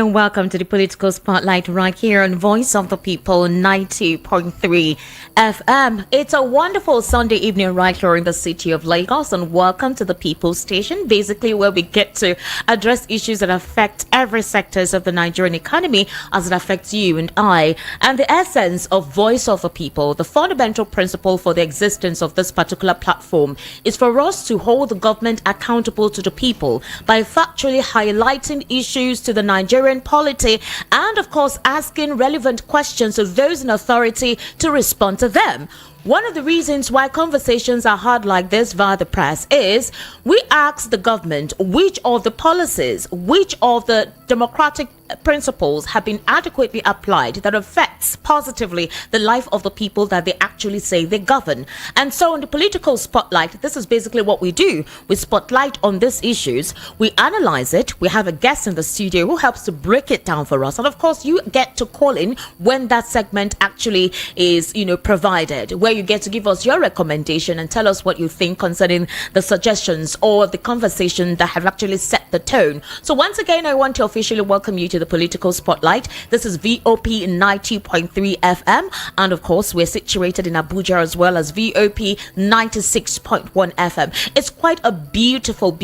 And welcome to the Political Spotlight right here on Voice of the People 90.3 FM. It's a wonderful Sunday evening right here in the city of Lagos, and welcome to the People Station, basically where we get to address issues that affect every sectors of the Nigerian economy as it affects you and I. And the essence of Voice of the People, the fundamental principle for the existence of this particular platform, is for us to hold the government accountable to the people by factually highlighting issues to the Nigerian polity and, of course, asking relevant questions of those in authority to respond to them. One of the reasons why conversations are hard like this via the press is we ask the government which of the policies, which of the democratic principles have been adequately applied that affects positively the life of the people that they actually say they govern. And so in the Political Spotlight, this is basically what we do. We spotlight on these issues, we analyze it, we have a guest in the studio who helps to break it down for us. And of course, you get to call in when that segment actually is, provided, where you get to give us your recommendation and tell us what you think concerning the suggestions or the conversation that have actually set the tone. So once again, I want to officially welcome you to the Political Spotlight. This is VOP 90.3 FM, and of course we're situated in Abuja as well as VOP 96.1 FM. It's quite a beautiful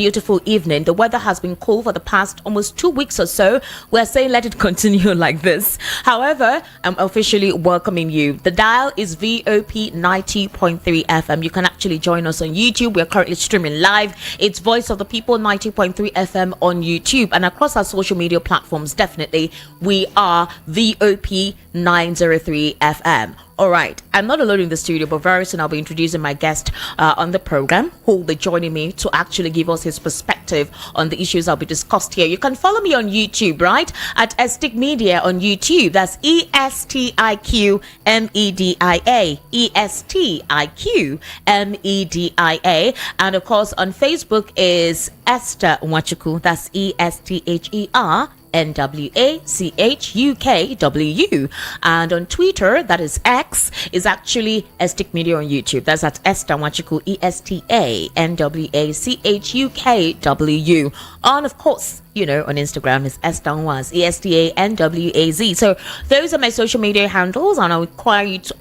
evening. The weather has been cool for the past almost 2 weeks or so. We're saying let it continue like this. However, I'm officially welcoming you. The dial is VOP 90.3 FM. You can actually join us on YouTube. We're currently streaming live. It's Voice of the People 90.3 FM on YouTube, and across our social media platforms, definitely we are VOP 903 FM. All right, I'm not alone in the studio, but very soon I'll be introducing my guest on the program, who will be joining me to actually give us his perspective on the issues I'll be discussed here. You can follow me on YouTube, right? At Estiq Media on YouTube. That's ESTIQ MEDIA. ESTIQ MEDIA. And of course, on Facebook is Esther Nwachukwu. That's ESTHER NWACHUKW, and on Twitter, that is X, is actually Estiq Media on YouTube. That's at Esther Nwachukwu, ESTANWACHUKW. And of course, on Instagram is Esther Nwaz, ESTANWAZ. So those are my social media handles, and I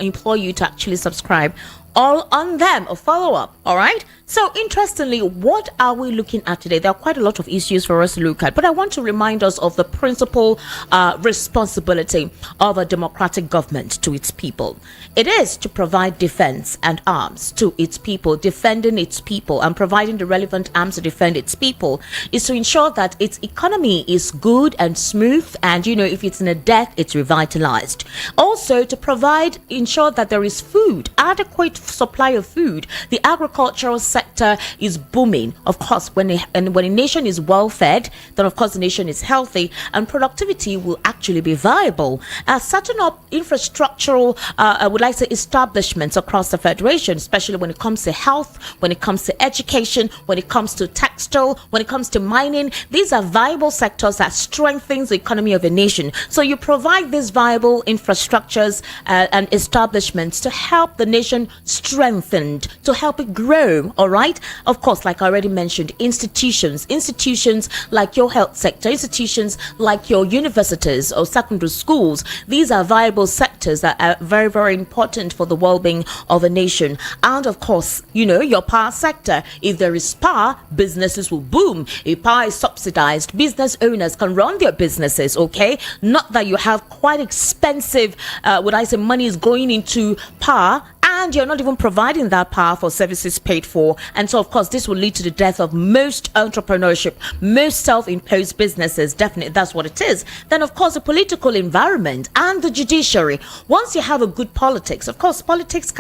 implore you to actually subscribe all on them or follow up. All right. So interestingly, what are we looking at today? There are quite a lot of issues for us to look at, but I want to remind us of the principal responsibility of a democratic government to its people. It is to provide defense and arms to its people, defending its people and providing the relevant arms to defend its people is to ensure that its economy is good and smooth, and if it's in a debt, it's revitalized. Also to ensure that there is food, adequate supply of food. The agricultural sector is booming. Of course, when a nation is well fed, then of course the nation is healthy and productivity will actually be viable. Setting up infrastructural, establishments across the federation, especially when it comes to health, when it comes to education, when it comes to textile, when it comes to mining. These are viable sectors that strengthens the economy of a nation. So you provide these viable infrastructures and establishments to help the nation strengthen, to help it grow. All right. Of course, like I already mentioned, institutions like your health sector, institutions like your universities or secondary schools. These are viable sectors that are very, very important for the well-being of a nation. And of course, your power sector. If there is power, businesses will boom. If power is subsidized, business owners can run their businesses. Okay. Not that you have quite expensive, money is going into power, and you're not even providing that power for services paid for. And so, of course, this will lead to the death of most entrepreneurship, most self-imposed businesses. Definitely, that's what it is. Then, of course, the political environment and the judiciary. Once you have a good politics, of course, politics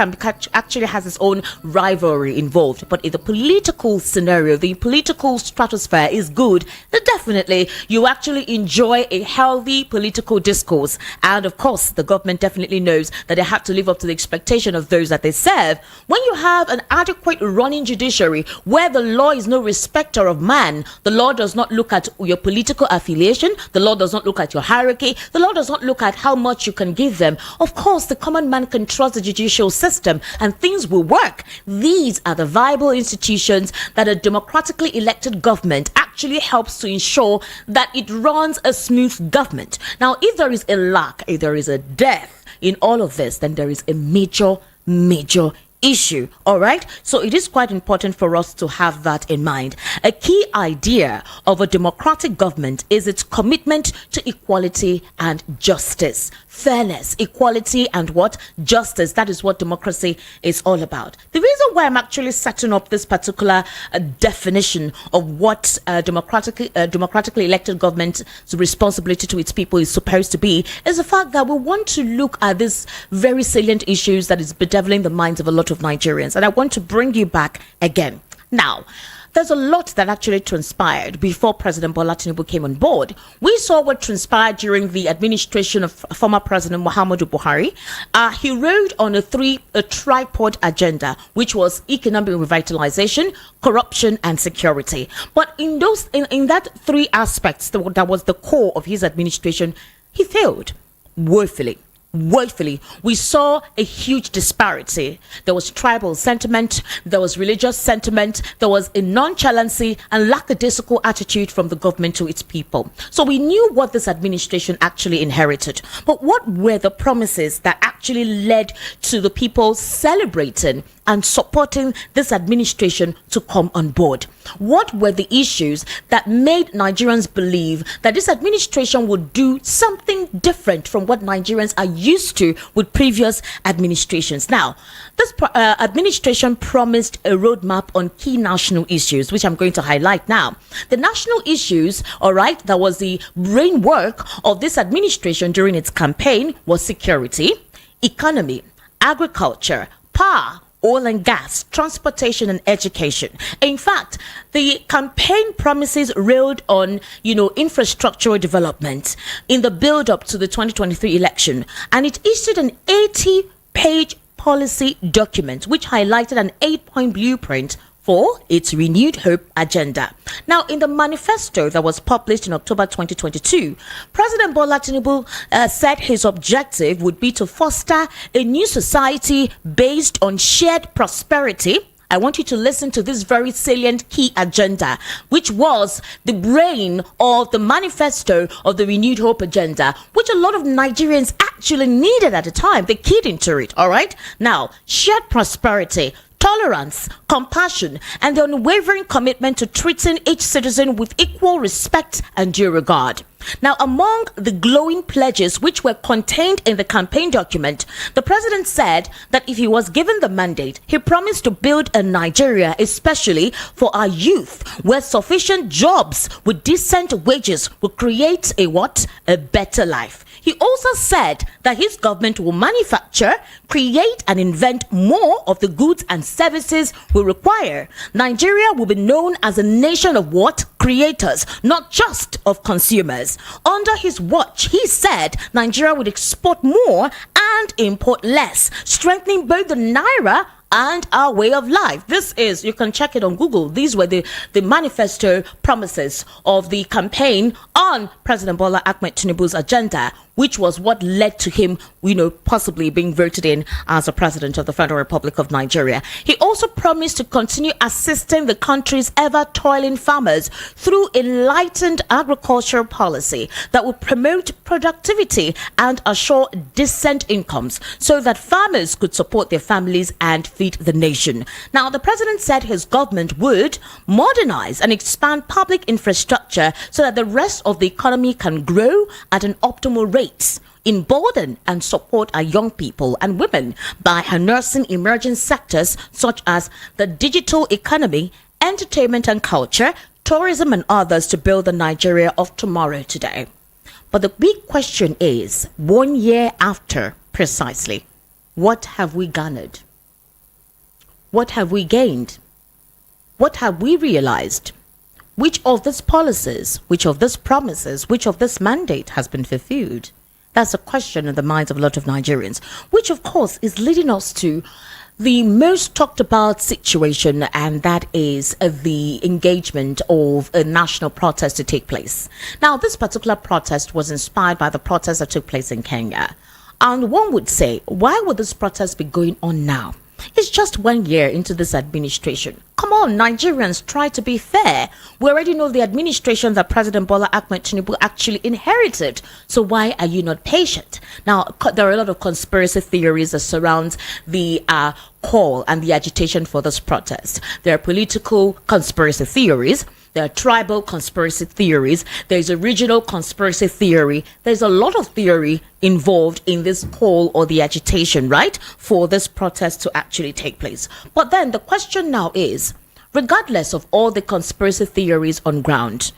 actually has its own rivalry involved. But if the political scenario, the political stratosphere is good, then definitely you actually enjoy a healthy political discourse. And, of course, the government definitely knows that they have to live up to the expectation of those countries that they serve, when you have an adequate running judiciary where the law is no respecter of man, the law does not look at your political affiliation, the law does not look at your hierarchy, the law does not look at how much you can give them. Of course, the common man can trust the judicial system and things will work. These are the viable institutions that a democratically elected government actually helps to ensure that it runs a smooth government. Now, if there is a lack, if there is a dearth in all of this, then there is a major issue. All right, so it is quite important for us to have that in mind. A key idea of a democratic government is its commitment to equality and justice. Fairness, equality, and what? Justice. That is what democracy is all about. The reason why I'm actually setting up this particular definition of what democratically elected government's responsibility to its people is supposed to be is the fact that we want to look at this very salient issues that is bedeviling the minds of a lot of Nigerians, and I want to bring you back again. Now, there's a lot that actually transpired before President Bola Tinubu came on board. We saw what transpired during the administration of former President Muhammadu Buhari. He rode on a tripod agenda, which was economic revitalization, corruption, and security. But in that three aspects that was the core of his administration, he failed woefully. We saw a huge disparity. There was tribal sentiment, there was religious sentiment, there was a nonchalancy and lackadaisical attitude from the government to its people. So we knew what this administration actually inherited. But what were the promises that actually led to the people celebrating and supporting this administration to come on board? What were the issues that made Nigerians believe that this administration would do something different from what Nigerians are used to with previous administrations? Now, this administration promised a roadmap on key national issues, which I'm going to highlight now. The national issues, all right, that was the brainwork of this administration during its campaign was security, economy, agriculture, power, oil and gas, transportation, and education. In fact, the campaign promises railed on, infrastructural development in the build-up to the 2023 election, and it issued an 80-page policy document which highlighted an 8-point blueprint for its renewed hope agenda. Now, in the manifesto that was published in October 2022, President Bola Tinubu said his objective would be to foster a new society based on shared prosperity. I want you to listen to this very salient key agenda, which was the brain of the manifesto of the renewed hope agenda, which a lot of Nigerians actually needed at the time. They keyed into it, all right? Now, shared prosperity, tolerance, compassion, and the unwavering commitment to treating each citizen with equal respect and due regard. Now, among the glowing pledges which were contained in the campaign document, the president said that if he was given the mandate, he promised to build a Nigeria, especially for our youth, where sufficient jobs with decent wages will create a better life. He also said that his government will manufacture, create, and invent more of the goods and services we require. Nigeria will be known as a nation of what? Creators, not just of consumers. Under his watch, he said Nigeria would export more and import less, strengthening both the naira and our way of life. This is, you can check it on Google. These were the manifesto promises of the campaign on President Bola Ahmed Tinubu's agenda, which was what led to him, possibly being voted in as the president of the Federal Republic of Nigeria. He also promised to continue assisting the country's ever-toiling farmers through enlightened agricultural policy that would promote productivity and assure decent incomes so that farmers could support their families and feed the nation. Now, the president said his government would modernize and expand public infrastructure so that the rest of the economy can grow at an optimal rate, embolden and support our young people and women by harnessing emerging sectors such as the digital economy, entertainment and culture, tourism and others to build the Nigeria of tomorrow today. But the big question is, 1 year after precisely, what have we garnered? What have we gained? What have we realized? Which of these policies, which of these promises, which of this mandate has been fulfilled? That's a question in the minds of a lot of Nigerians, which of course is leading us to the most talked about situation, and that is the engagement of a national protest to take place. Now, this particular protest was inspired by the protest that took place in Kenya. And one would say, why would this protest be going on now? It's just 1 year into this administration. Come on, Nigerians, try to be fair. We already know the administration that President Bola Ahmed Tinubu actually inherited. So why are you not patient? Now, there are a lot of conspiracy theories that surround the call and the agitation for this protest. There are political conspiracy theories. There are tribal conspiracy theories. There's a regional conspiracy theory. There's a lot of theory involved in this call or the agitation, right, for this protest to actually take place. But then the question now is, regardless of all the conspiracy theories on ground,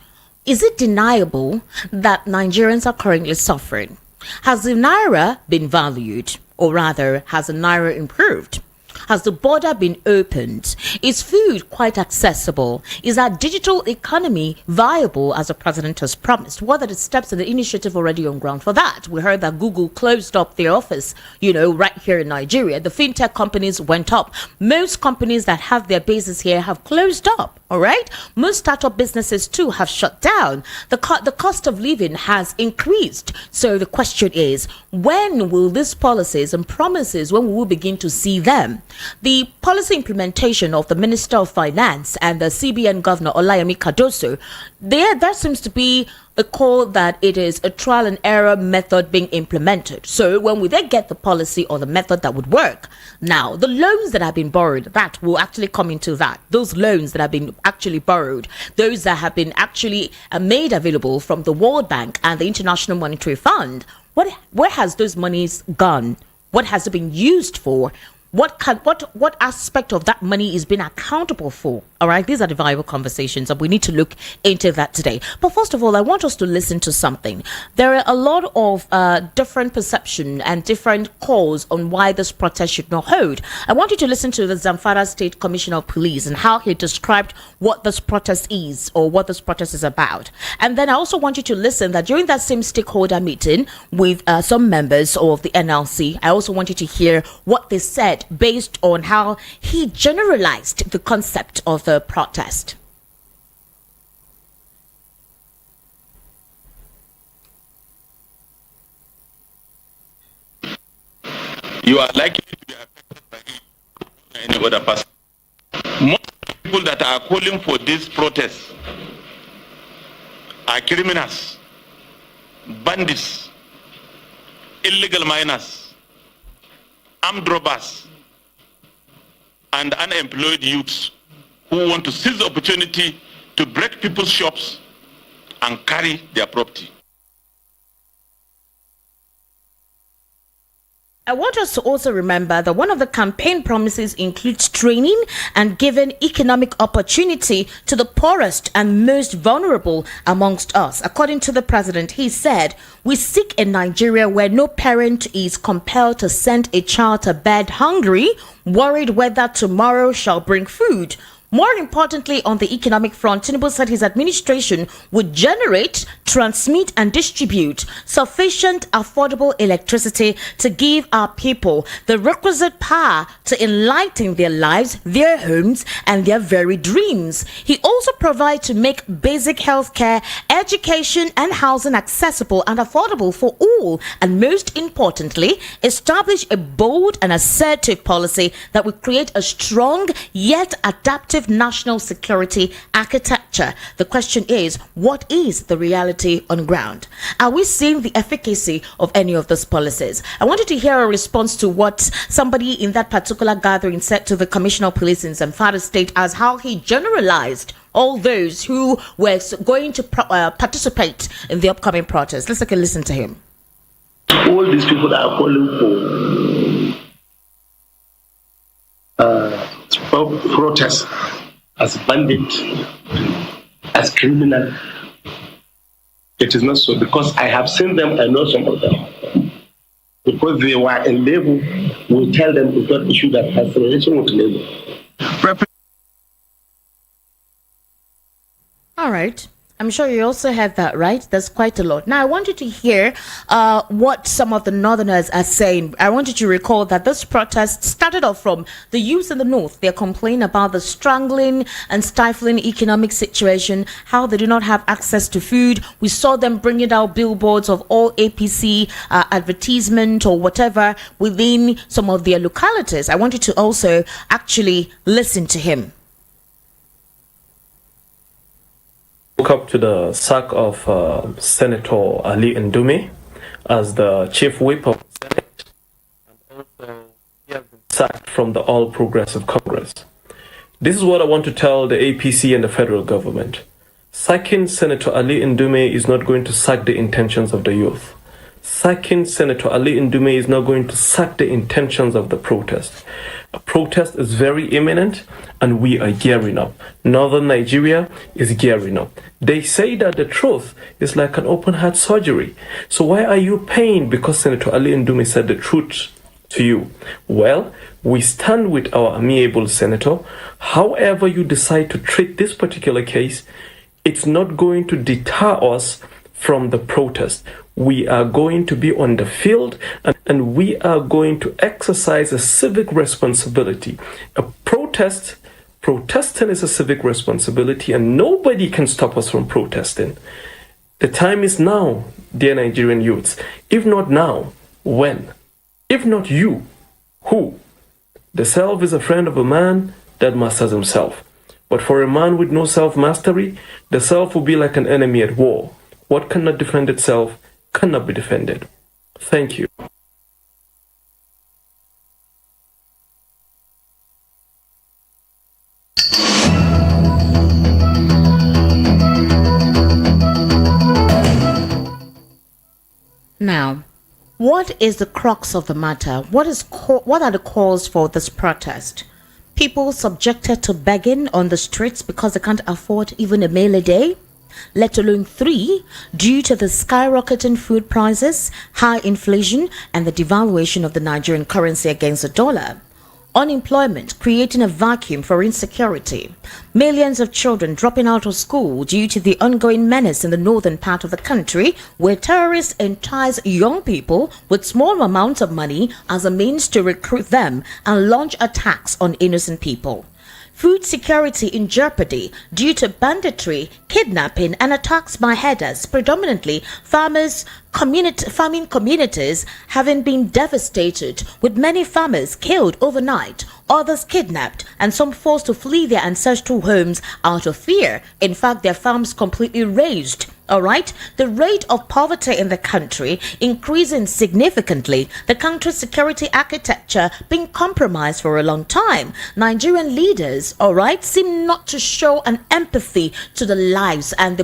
is it deniable that Nigerians are currently suffering? Has the Naira been valued, or rather, has the Naira improved? Has the border been opened? Is food quite accessible? Is our digital economy viable as the president has promised? What are the steps and the initiative already on ground for that? We heard that Google closed up their office, right here in Nigeria. The fintech companies went up. Most companies that have their bases here have closed up. All right. Most startup businesses too have shut down. The cost of living has increased. So the question is, when will these policies and promises, when we will begin to see them? The policy implementation of the Minister of Finance and the CBN Governor Olayemi Cardoso, there seems to be a call that it is a trial and error method being implemented. So when we then get the policy or the method that would work, now the loans that have been borrowed, that will actually come into that. Those loans that have been actually borrowed, those that have been actually made available from the World Bank and the International Monetary Fund, where has those monies gone? What has it been used for? What aspect of that money is being accountable for? All right, these are the viable conversations, and we need to look into that today. But first of all, I want us to listen to something. There are a lot of different perception and different calls on why this protest should not hold. I want you to listen to the Zamfara State Commissioner of Police and how he described what this protest is or what this protest is about. And then I also want you to listen that during that same stakeholder meeting with some members of the NLC, I also want you to hear what they said based on how he generalized the concept of the protest. You are likely to be affected by any other person. Most people that are calling for this protest are criminals, bandits, illegal miners, armed robbers, and unemployed youths who want to seize the opportunity to break people's shops and carry their property. I want us to also remember that one of the campaign promises includes training and giving economic opportunity to the poorest and most vulnerable amongst us. According to the president, he said, "We seek a Nigeria where no parent is compelled to send a child to bed hungry, worried whether tomorrow shall bring food." More importantly, on the economic front, Tinubu said his administration would generate, transmit, and distribute sufficient affordable electricity to give our people the requisite power to enlighten their lives, their homes, and their very dreams. He also provides to make basic healthcare, education, and housing accessible and affordable for all, and most importantly, establish a bold and assertive policy that will create a strong yet adaptive national security architecture. The question is, what is the reality on ground? Are we seeing the efficacy of any of those policies? I wanted to hear a response to what somebody in that particular gathering said to the Commissioner of Police in Zamfara State as how he generalized all those who were going to participate in the upcoming protest. Let's take a listen to him. All these people that are calling for protest as bandit, as criminal, it is not so, because I have seen them, I know some of them. Because they were in label, we tell them it's not issue that has relation with label. All right. I'm sure you also heard that, right? There's quite a lot. Now, I want you to hear what some of the Northerners are saying. I want you to recall that this protest started off from the youth in the North. They're complaining about the strangling and stifling economic situation, how they do not have access to food. We saw them bringing out billboards of all APC advertisement or whatever within some of their localities. I want you to also actually listen to him. Up to the sack of Senator Ali Ndume as the chief whip of the Senate, and also he has been sacked from the All Progressive Congress. This is what I want to tell the APC and the federal government. Sacking Senator Ali Ndume is not going to sack the intentions of the youth. Sacking Senator Ali Ndume is not going to sack the intentions of the protest. A protest is very imminent and we are gearing up. Northern Nigeria is gearing up. They say that the truth is like an open heart surgery. So why are you paying because Senator Ali Ndume said the truth to you? Well, we stand with our amiable senator. However you decide to treat this particular case, it's not going to deter us from the protest. We are going to be on the field and we are going to exercise a civic responsibility. A protesting is a civic responsibility and nobody can stop us from protesting. The time is now, dear Nigerian youths. If not now, when? If not you, who? The self is a friend of a man that masters himself. But for a man with no self-mastery, the self will be like an enemy at war. What cannot defend itself cannot be defended. Thank you. Now, what is the crux of the matter? What are the cause for this protest? People subjected to begging on the streets because they can't afford even a meal a day, let alone 3, due to the skyrocketing food prices, high inflation, and the devaluation of the Nigerian currency against the dollar. Unemployment creating a vacuum for insecurity. Millions of children dropping out of school due to the ongoing menace in the northern part of the country, where terrorists entice young people with small amounts of money as a means to recruit them and launch attacks on innocent people. Food security in jeopardy due to banditry, kidnapping, and attacks by herders, predominantly farming communities having been devastated, with many farmers killed overnight, others kidnapped, and some forced to flee their ancestral homes out of fear. In fact, their farms completely razed. All right, the rate of poverty in the country increasing significantly, the country's security architecture being compromised for a long time. Nigerian leaders, all right, seem not to show an empathy to the lives and the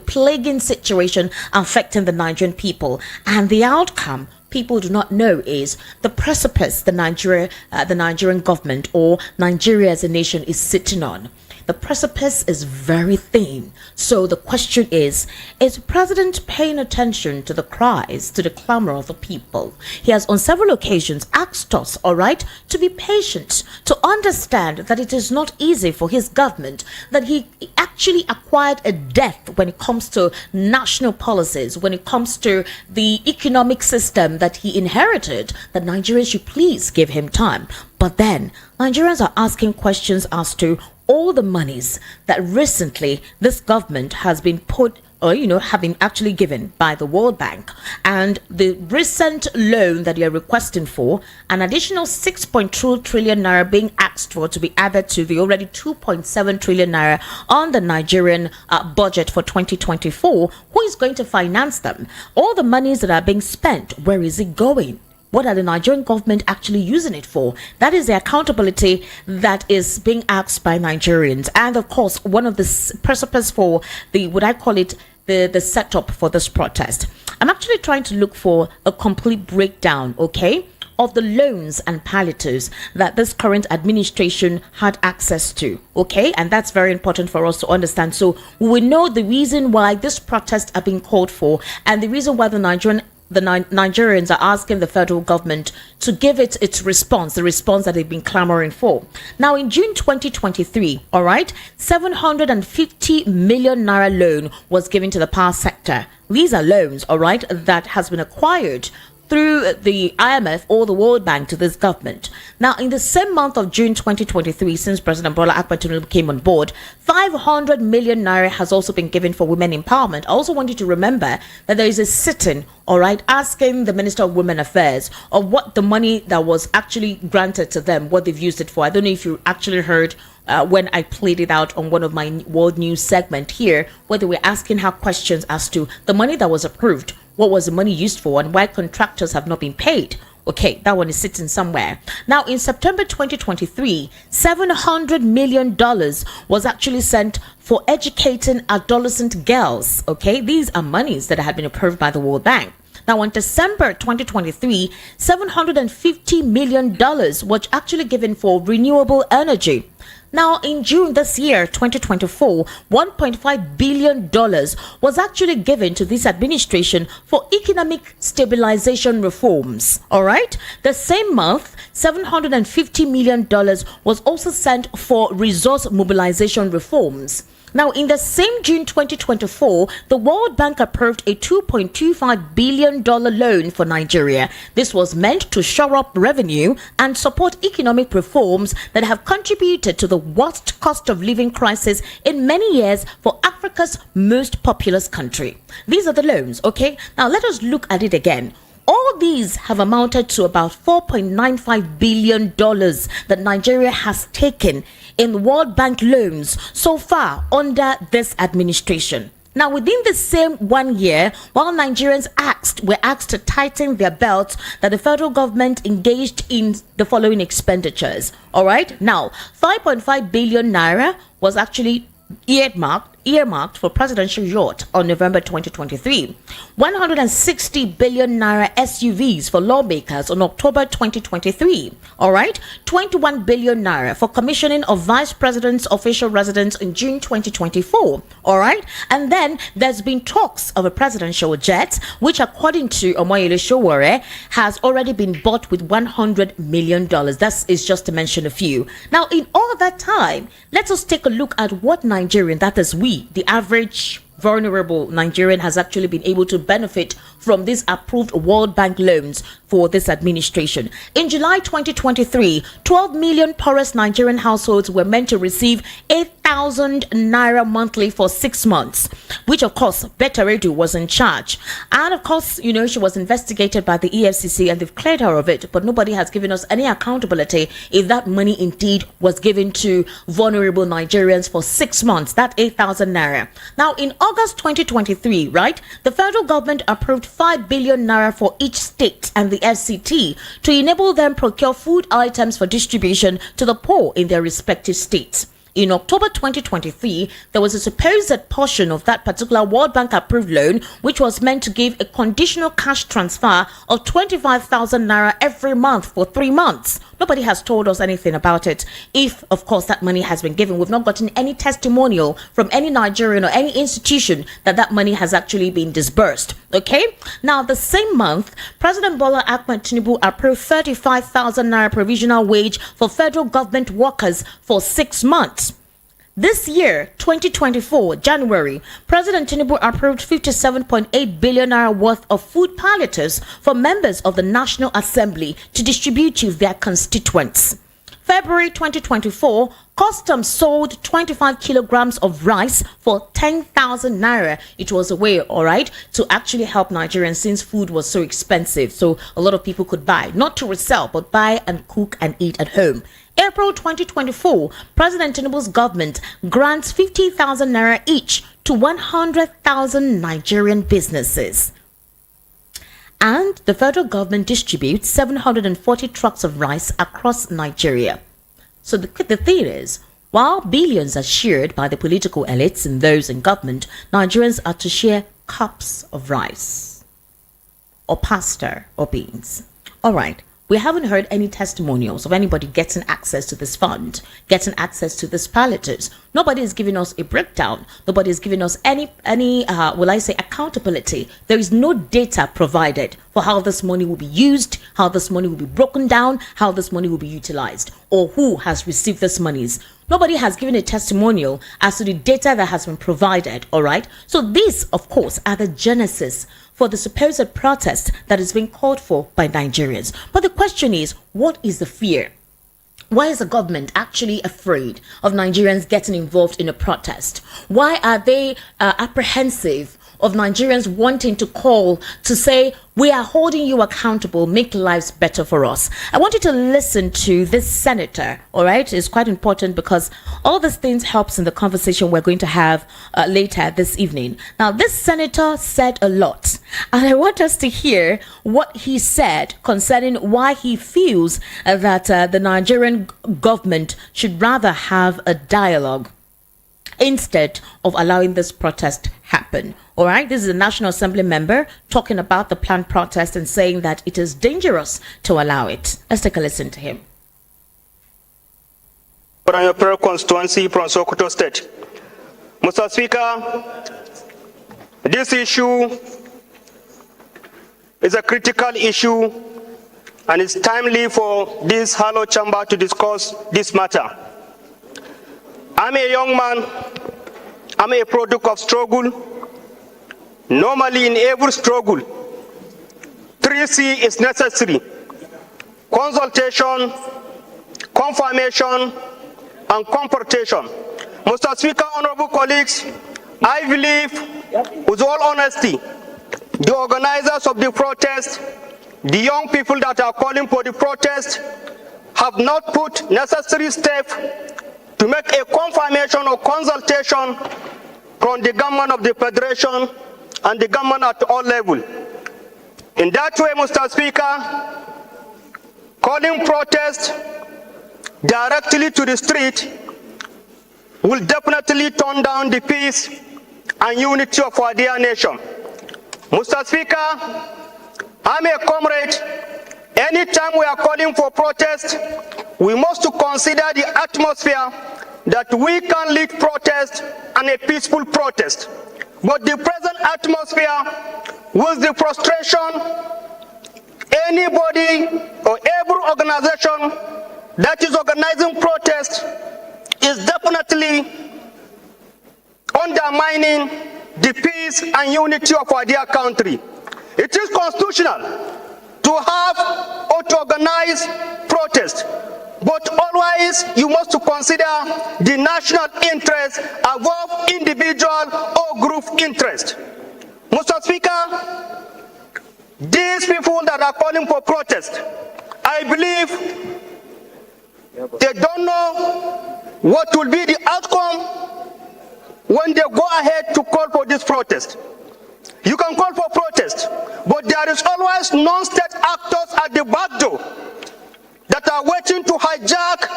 plaguing situation affecting the Nigerian people. And the outcome, people do not know, is the precipice the Nigerian government or Nigeria as a nation is sitting on. The precipice is very thin. So the question is the president paying attention to the cries, to the clamor of the people? He has on several occasions asked us, all right, to be patient, to understand that it is not easy for his government, that he actually acquired a debt when it comes to national policies, when it comes to the economic system that he inherited, that Nigerians should please give him time. But then Nigerians are asking questions as to all the monies that recently this government has been put or, having actually given by the World Bank, and the recent loan that you're requesting for, an additional 6.2 trillion naira being asked for to be added to the already 2.7 trillion naira on the Nigerian budget for 2024. Who is going to finance them? All the monies that are being spent, where is it going? What are the Nigerian government actually using it for? That is the accountability that is being asked by Nigerians. And of course, one of the precipice for the setup for this protest. I'm actually trying to look for a complete breakdown, okay, of the loans and palliatives that this current administration had access to, okay? And that's very important for us to understand. So we know the reason why this protests are being called for and the reason why the Nigerian the Nigerians are asking the federal government to give it its response, the response that they've been clamoring for. Now, in June 2023, all right, 750 million naira loan was given to the power sector. These are loans, all right, that has been acquired through the IMF or the World Bank to this government. Now, in the same month of June 2023, since President Bola Ahmed Tinubu came on board, 500 million naira has also been given for women empowerment. I also want you to remember that there is a sitting, all right, asking the Minister of Women Affairs of what the money that was actually granted to them, what they've used it for. I don't know if you actually heard when I played it out on one of my world news segment here, where they were asking her questions as to the money that was approved, what was the money used for, and why contractors have not been paid. Okay, that one is sitting somewhere. Now, in September 2023, $700 million was actually sent for educating adolescent girls. Okay, these are monies that have been approved by the World Bank. Now, in December 2023, $750 million was actually given for renewable energy. Now, in June this year, 2024, $1.5 billion was actually given to this administration for economic stabilization reforms. All right. The same month, $750 million was also sent for resource mobilization reforms. Now, in the same June 2024, the World Bank approved a $2.25 billion loan for Nigeria. This was meant to shore up revenue and support economic reforms that have contributed to the worst cost of living crisis in many years for Africa's most populous country. These are the loans, okay? Now, let us look at it again. All these have amounted to about $4.95 billion that Nigeria has taken in World Bank loans so far under this administration. Now, within the same 1 year, while Nigerians were asked to tighten their belts, that the federal government engaged in the following expenditures. All right. Now, 5.5 billion naira was actually earmarked for presidential yacht on November 2023. 160 billion naira SUVs for lawmakers on October 2023. All right. 21 billion naira for commissioning of vice president's official residence in June 2024. All right. And then there's been talks of a presidential jet, which according to Omoyele Sowore has already been bought with $100 million. That is just to mention a few. Now, in all that time, let us take a look at what Nigerian, that is we, the average vulnerable Nigerian, has actually been able to benefit from these approved World Bank loans for this administration. In July 2023, 12 million poorest Nigerian households were meant to receive 8,000 naira monthly for 6 months, which of course Betta Redu was in charge. And of course, you know, she was investigated by the EFCC and they've cleared her of it, but nobody has given us any accountability if that money indeed was given to vulnerable Nigerians for 6 months, that 8,000 naira. Now, in August 2023, right, the federal government approved 5 billion naira for each state and the FCT to enable them procure food items for distribution to the poor in their respective states. In October 2023, there was a supposed portion of that particular World Bank approved loan, which was meant to give a conditional cash transfer of 25,000 naira every month for 3 months. Nobody has told us anything about it. If, of course, that money has been given, we've not gotten any testimonial from any Nigerian or any institution that that money has actually been disbursed. Okay? Now, the same month, President Bola Ahmed Tinubu approved 35,000 naira provisional wage for federal government workers for 6 months. This year, 2024, January, President Tinubu approved 57.8 billion naira worth of food palliatives for members of the National Assembly to distribute to their constituents. February 2024, Customs sold 25 kilograms of rice for 10,000 naira. It was a way, all right, to actually help Nigerians since food was so expensive. So a lot of people could buy, not to resell, but buy and cook and eat at home. April 2024, President Tinubu's government grants 50,000 naira each to 100,000 Nigerian businesses. And the federal government distributes 740 trucks of rice across Nigeria. So the thing is, while billions are shared by the political elites and those in government, Nigerians are to share cups of rice or pasta or beans. All right. We haven't heard any testimonials of anybody getting access to this fund, getting access to this palliatives. Nobody is giving us a breakdown. Nobody is giving us any will I say, accountability. There is no data provided for how this money will be used, how this money will be broken down, how this money will be utilized, or who has received this monies. Nobody has given a testimonial as to the data that has been provided, all right? So these, of course, are the genesis for the supposed protest that is being called for by Nigerians. But the question is, what is the fear? Why is the government actually afraid of Nigerians getting involved in a protest? Why are they apprehensive of Nigerians wanting to call to say, we are holding you accountable, make lives better for us? I want you to listen to this senator, all right? It's quite important because all these things helps in the conversation we're going to have later this evening. Now, this senator said a lot, and I want us to hear what he said concerning why he feels that the Nigerian government should rather have a dialogue instead of allowing this protest happen. All right, this is a National Assembly member talking about the planned protest and saying that it is dangerous to allow it. Let's take a listen to him. From your prayer constituency from Sokoto State. Mr. Speaker, this issue is a critical issue and it's timely for this hollow chamber to discuss this matter. I'm a young man, I'm a product of struggle. Normally in every struggle, 3C is necessary: consultation, confirmation, and confrontation. Mr. Speaker, honorable colleagues, I believe, with all honesty, the organizers of the protest, the young people that are calling for the protest, have not put necessary steps to make a confirmation or consultation from the government of the Federation and the government at all levels. In that way, Mr. Speaker, calling protest directly to the street will definitely turn down the peace and unity of our dear nation. Mr. Speaker, I'm a comrade. Anytime we are calling for protest, we must consider the atmosphere that we can lead protest and a peaceful protest. But the present atmosphere with the frustration, anybody or every organization that is organizing protest is definitely undermining the peace and unity of our dear country. It is constitutional to have or to organize protest, but always you must consider the national interest above individual or group interest. Mr. Speaker, these people that are calling for protest, I believe they don't know what will be the outcome when they go ahead to call for this protest. You can call for protest, but there is always non-state actors at the back door that are waiting to hijack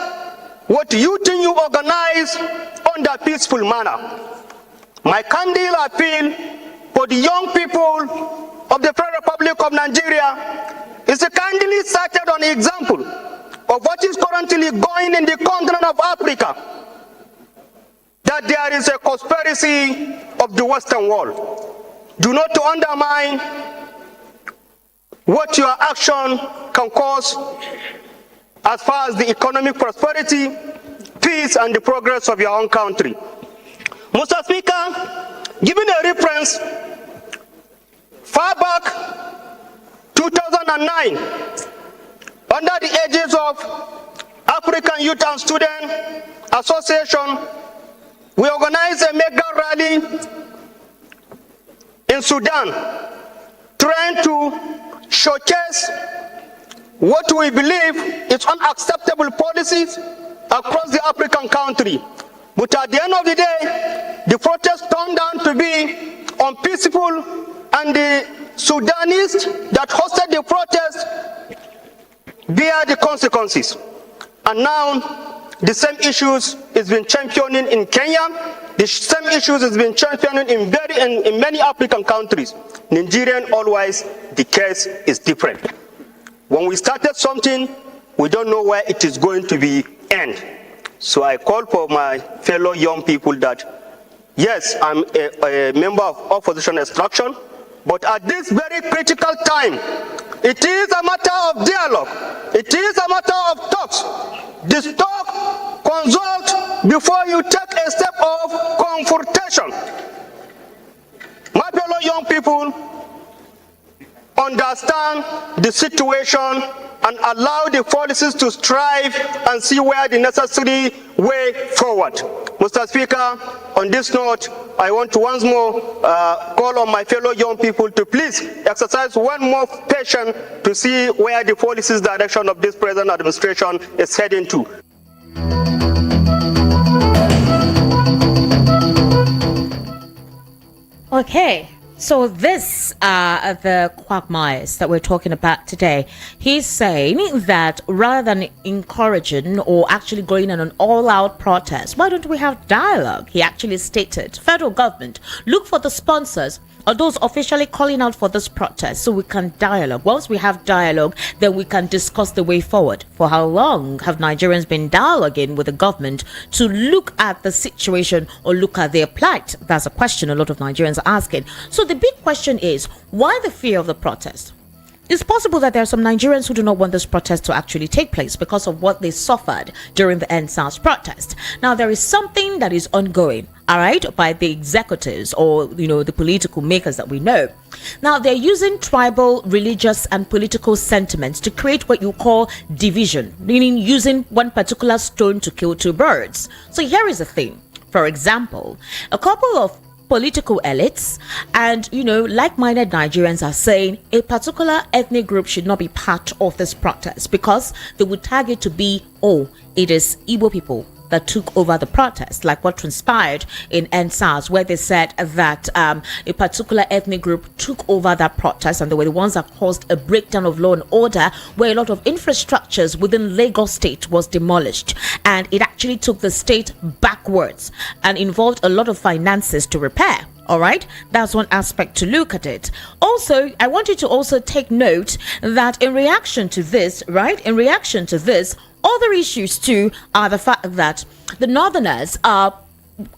what you think you organize on a peaceful manner. My candid appeal for the young people of the Federal Republic of Nigeria is candidly cited on an example of what is currently going in the continent of Africa, that there is a conspiracy of the Western world. Do not undermine what your action can cause as far as the economic prosperity, peace, and the progress of your own country. Mr. Speaker, giving a reference, far back 2009, under the aegis of African Youth and Student Association, we organized a mega rally in Sudan, trying to showcase what we believe is unacceptable policies across the African country. But at the end of the day, the protest turned out to be unpeaceful, and the Sudanese that hosted the protest bear the consequences. And now the same issues is being championed in Kenya. The same issues has been championed in many African countries. Nigerian, always, the case is different. When we started something, we don't know where it is going to be end. So I call for my fellow young people that, yes, I'm a member of opposition extraction, but at this very critical time, it is a matter of dialogue. It is a matter of talks. Talk, consult before you take a step of confrontation. My fellow young people, understand the situation and allow the policies to strive and see where the necessary way forward. Mr. Speaker, on this note, I want to once more call on my fellow young people to please exercise one more patience to see where the policies direction of this present administration is heading to. Okay. So this are the quagmires that we're talking about today. He's saying that rather than encouraging or actually going on an all-out protest, why don't we have dialogue? He actually stated, federal government, look for the sponsors or those officially calling out for this protest so we can dialogue. Once we have dialogue, then we can discuss the way forward. For how long have Nigerians been dialoguing with the government to look at the situation or look at their plight? That's a question a lot of Nigerians are asking. So the big question is, why the fear of the protest? It's possible that there are some Nigerians who do not want this protest to actually take place because of what they suffered during the EndSARS protest. Now, there is something that is ongoing, all right, by the executives or, the political makers that we know. Now, they're using tribal, religious, and political sentiments to create what you call division, meaning using one particular stone to kill two birds. So here is the thing. For example, a couple of political elites and like-minded Nigerians are saying a particular ethnic group should not be part of this protest because they would tag it to be, it is Igbo people that took over the protest, like what transpired in EndSARS, where they said that a particular ethnic group took over that protest and they were the ones that caused a breakdown of law and order, where a lot of infrastructures within Lagos state was demolished, and it actually took the state backwards and involved a lot of finances to repair. All right, that's one aspect to look at it. Also, I want you to also take note that in reaction to this, other issues too are the fact that the Northerners are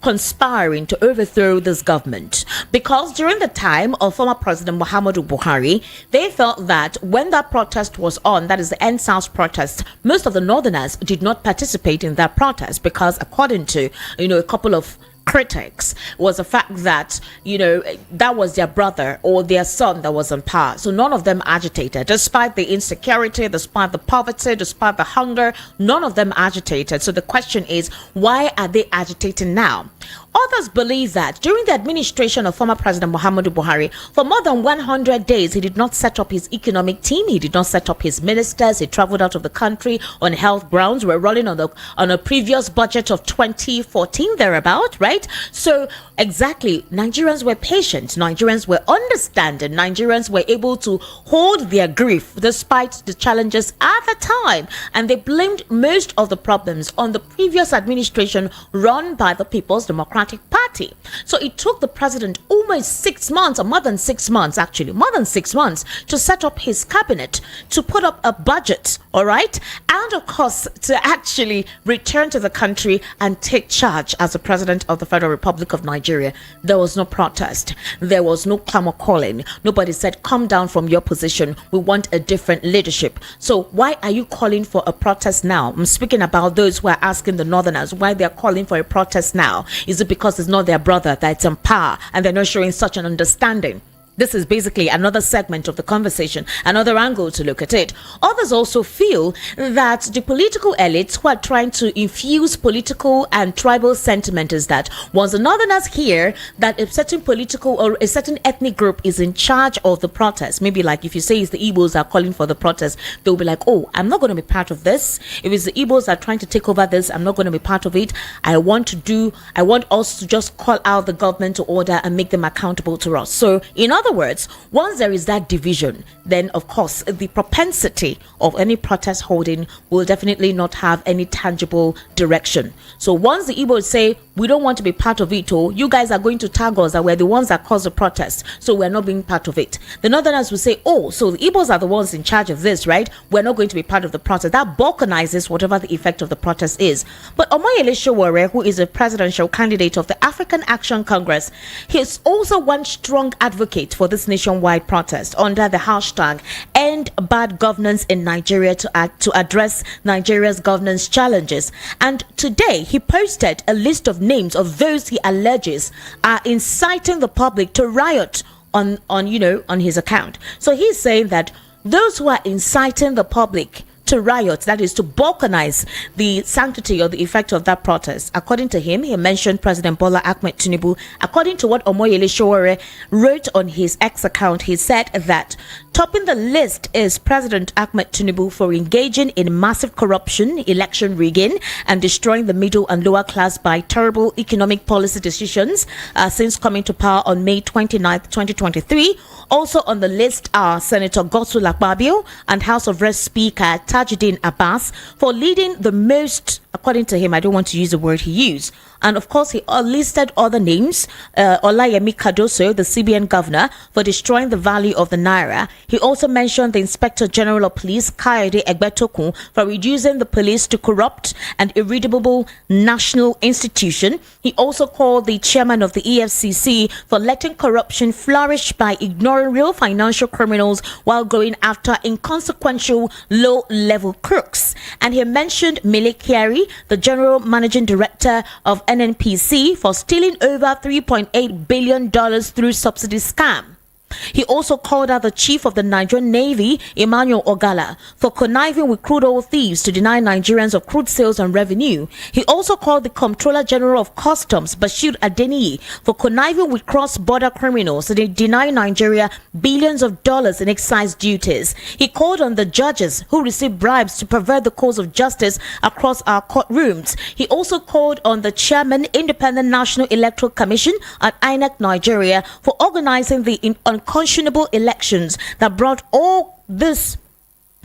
conspiring to overthrow this government, because during the time of former President Muhammadu Buhari, they felt that when that protest was on, that is the EndSARS protest, most of the Northerners did not participate in that protest because, according to a couple of critics, was the fact that that was their brother or their son that was in power. So none of them agitated, despite the insecurity, despite the poverty, despite the hunger. None of them agitated. So the question is, why are they agitating now? Others believe that during the administration of former President Muhammadu Buhari, for more than 100 days, he did not set up his economic team. He did not set up his ministers. He traveled out of the country on health grounds. We're rolling on a previous budget of 2014 thereabout, right? So exactly, Nigerians were patient. Nigerians were understanding. Nigerians were able to hold their grief despite the challenges at the time. And they blamed most of the problems on the previous administration run by the People's Democratic Party. So it took the president almost 6 months, or more than 6 months, actually, more than 6 months, to set up his cabinet, to put up a budget, all right? And of course, to actually return to the country and take charge as the president of the Federal Republic of Nigeria. There was no protest. There was no clamor calling. Nobody said, come down from your position. We want a different leadership. So why are you calling for a protest now? I'm speaking about those who are asking the Northerners why they're calling for a protest now. Is it because it's not their brother that's in power and they're not showing such an understanding? This is basically another segment of the conversation, another angle to look at it. Others also feel that the political elites who are trying to infuse political and tribal sentiment is that once the Northerners hear that a certain political or a certain ethnic group is in charge of the protest, maybe like if you say it's the Igbos are calling for the protest, they'll be like, I'm not going to be part of this. If it's the Igbos that are trying to take over this, I'm not going to be part of it. I want us to just call out the government to order and make them accountable to us. So in other other words, once there is that division, then of course the propensity of any protest holding will definitely not have any tangible direction. So once the Igbos say, we don't want to be part of it, or you guys are going to tag us that we're the ones that caused the protest, so we're not being part of it. The Northerners will say, oh, so the Igbos are the ones in charge of this, right? We're not going to be part of the protest. That balkanizes whatever the effect of the protest is. But Omoyele Sowore, who is a presidential candidate of the African Action Congress, he is also one strong advocate for this nationwide protest under the hashtag End Bad Governance in Nigeria to address Nigeria's governance challenges. And today he posted a list of names of those he alleges are inciting the public to riot on his account. So he's saying that those who are inciting the public to riot, that is to balkanize the sanctity or the effect of that protest. According to him, he mentioned President Bola Ahmed Tinubu. According to what Omoyele Sowore wrote on his X account, he said that topping the list is President Ahmed Tinubu for engaging in massive corruption, election rigging, and destroying the middle and lower class by terrible economic policy decisions since coming to power on May 29th, 2023. Also on the list are Senator Godswill Akpabio and House of Reps Speaker Tajuddin Abbas for leading the most, according to him, I don't want to use the word he used. And of course, he listed other names, Olayemi Cardoso, the CBN governor, for destroying the value of the naira. He also mentioned the Inspector General of Police, Kayode Egbetokun, for reducing the police to corrupt and irredeemable national institution. He also called the chairman of the EFCC for letting corruption flourish by ignoring real financial criminals while going after inconsequential low-level crooks. And he mentioned Mele Kyari, the general managing director of NNPC, for stealing over $3.8 billion through subsidy scam. He also called out the chief of the Nigerian Navy, Emmanuel Ogala, for conniving with crude oil thieves to deny Nigerians of crude sales and revenue. He also called the Comptroller General of Customs, Bashir Adeniyi, for conniving with cross-border criminals to deny Nigeria billions of dollars in excise duties. He called on the judges who received bribes to pervert the cause of justice across our courtrooms. He also called on the chairman, Independent National Electoral Commission at INEC Nigeria, for organizing the unconscionable elections that brought all this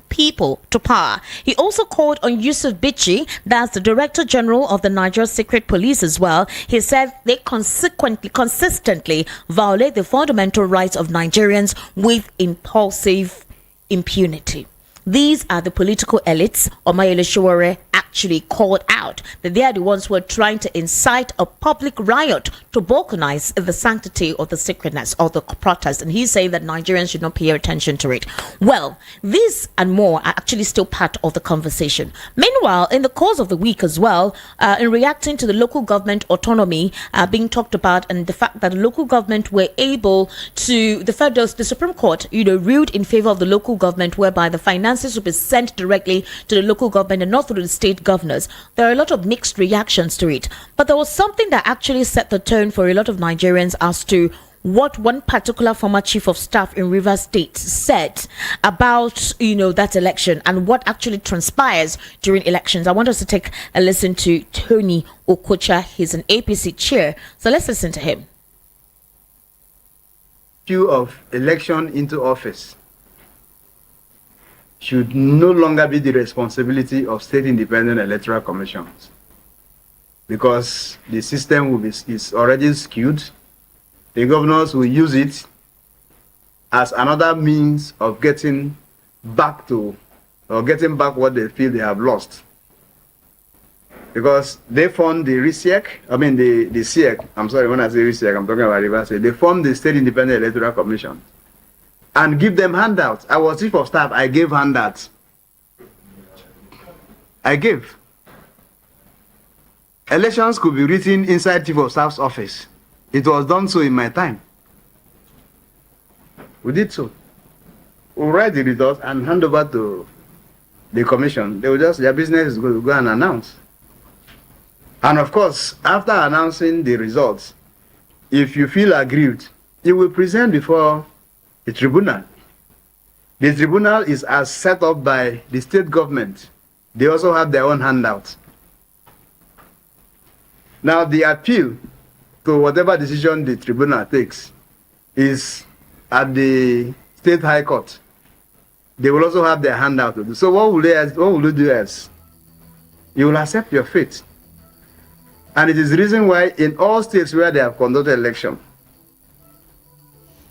people to power. He also called on Yusuf Bichi, that's the Director General of the Nigeria Secret Police as well. He said they consistently violate the fundamental rights of Nigerians with impulsive impunity. These are the political elites Omoyele Sowore actually called out, that they are the ones who are trying to incite a public riot to balkanize the sanctity or the sacredness of the protest. And he's saying that Nigerians should not pay attention to it. Well, this and more are actually still part of the conversation. Meanwhile, in the course of the week as well, in reacting to the local government autonomy being talked about, and the fact that the local government were able to, the Supreme Court, ruled in favor of the local government, whereby the finances will be sent directly to the local government and not through the state governors. There are a lot of mixed reactions to it. But there was something that actually set the tone for a lot of Nigerians as to what one particular former chief of staff in Rivers State said about, that election and what actually transpires during elections. I want us to take a listen to Tony Okocha. He's an APC chair. So let's listen to him. Issue of election into office should no longer be the responsibility of state independent electoral commissions, because the system is already skewed. The governors will use it as another means of getting back what they feel they have lost. Because they formed the RISEC, the SEC, I'm sorry, when I say RISEC, I'm talking about Rivers State. They formed the State Independent Electoral Commission and give them handouts. I was chief of staff, I gave handouts. Elections could be written inside chief of staff's office. It was done so in my time. We did so. We'll write the results and hand over to the commission. They will their business is going to go and announce. And of course, after announcing the results, if you feel aggrieved, you will present before the tribunal. The tribunal is as set up by the state government. They also have their own handouts. Now, the appeal to whatever decision the tribunal takes is at the State High Court, they will also have their handout to do. So what will you do else? You will accept your fate. And it is the reason why in all states where they have conducted election,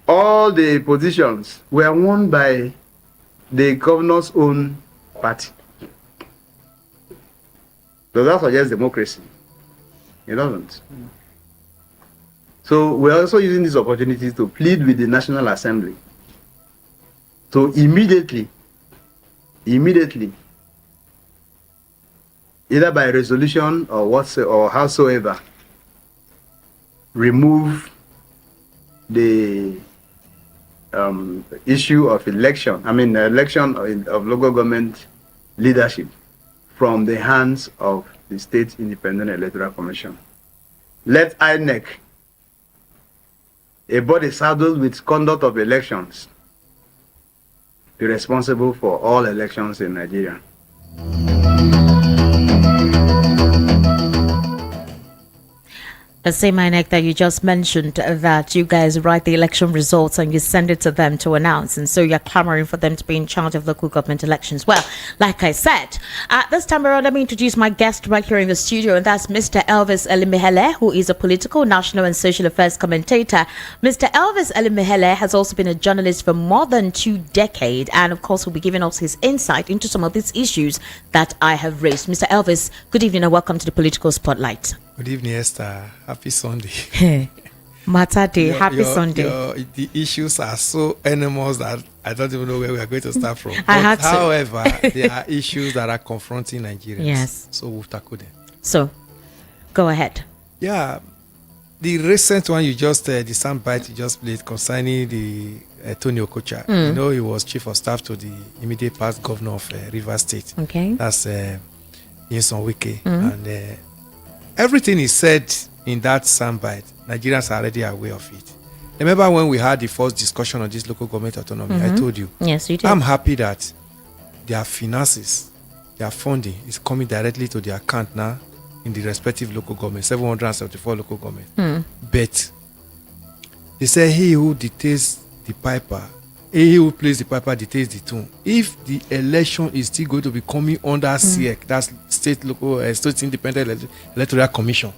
all the positions were won by the governor's own party. So that suggests democracy. It doesn't. So we're also using this opportunity to plead with the National Assembly to immediately, either by resolution or howsoever, remove the issue of election of local government leadership from the hands of the State Independent Electoral Commission. Let INEC, a body saddled with conduct of elections, be responsible for all elections in Nigeria. The same INEC that you just mentioned, that you guys write the election results and you send it to them to announce, and so you're clamoring for them to be in charge of local government elections. Well, like I said, this time around, let me introduce my guest right here in the studio, and that's Mr. Elvis Elimihele, who is a political, national and social affairs commentator. Mr. Elvis Elimihele has also been a journalist for more than 2 decades, and of course will be giving us his insight into some of these issues that I have raised. Mr. Elvis, good evening and welcome to the Political Spotlight. Good evening, Esther. Happy Sunday. Matter Day. Happy Sunday. The issues are so enormous that I don't even know where we are going to start from. However, there are issues that are confronting Nigerians. Yes. So we'll tackle them. So, go ahead. Yeah. The recent one the soundbite you just played concerning the Tony Okocha. You know, he was chief of staff to the immediate past governor of Rivers State. Okay. That's Nyesom Wike. And everything he said in that soundbite, Nigerians are already aware of it. Remember when we had the first discussion on this local government autonomy, I told you. Yes, you did. I'm happy that their finances, their funding is coming directly to their account now in the respective local government, 774 local government. But they say he who dictates the piper, he who plays the piper dictates the tune. If the election is still going to be coming under SIEC, that's State Independent Electoral Commission,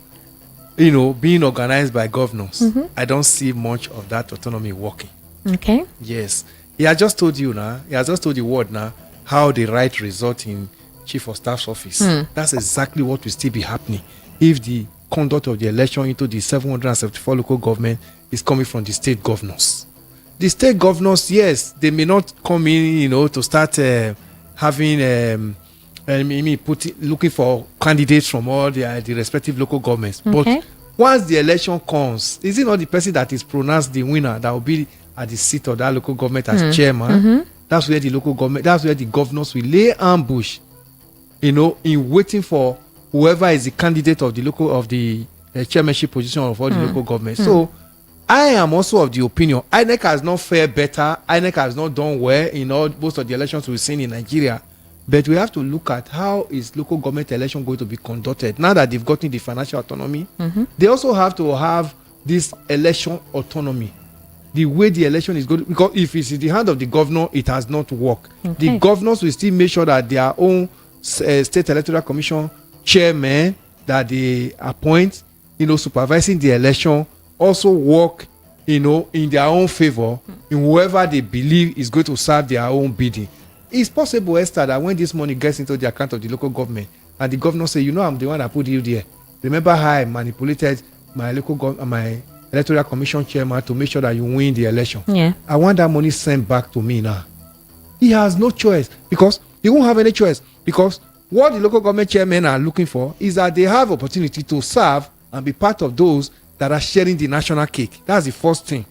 you know, being organized by governors, I don't see much of that autonomy working. Okay. Yes. He has just told you now, he has just told the world now how the right result in Chief of Staff's office. That's exactly what will still be happening if the conduct of the election into the 774 local government is coming from the state governors. The state governors, yes, they may not come in, you know, to start looking for candidates from all the respective local governments. Okay. But once the election comes, is it not the person that is pronounced the winner that will be at the seat of that local government as chairman? That's where the governors will lay ambush, you know, in waiting for whoever is the candidate of the chairmanship position of all the local governments. So I am also of the opinion INEC has not fared better. INEC has not done well in most of the elections we've seen in Nigeria. But we have to look at how is local government election going to be conducted. Now that they've gotten the financial autonomy, they also have to have this election autonomy. The way the election is going, because if it's in the hand of the governor, it has not worked. The governors will still make sure that their own State Electoral Commission chairman that they appoint, you know, supervising the election, also work, you know, in their own favor, in whoever they believe is going to serve their own bidding. It's possible, Esther, that when this money gets into the account of the local government and the governor say, you know, I'm the one that put you there. Remember how I manipulated my my electoral commission chairman to make sure that you win the election. Yeah. I want that money sent back to me now. He has no choice because he won't have any choice, because what the local government chairmen are looking for is that they have opportunity to serve and be part of those that are sharing the national cake. That's the first thing.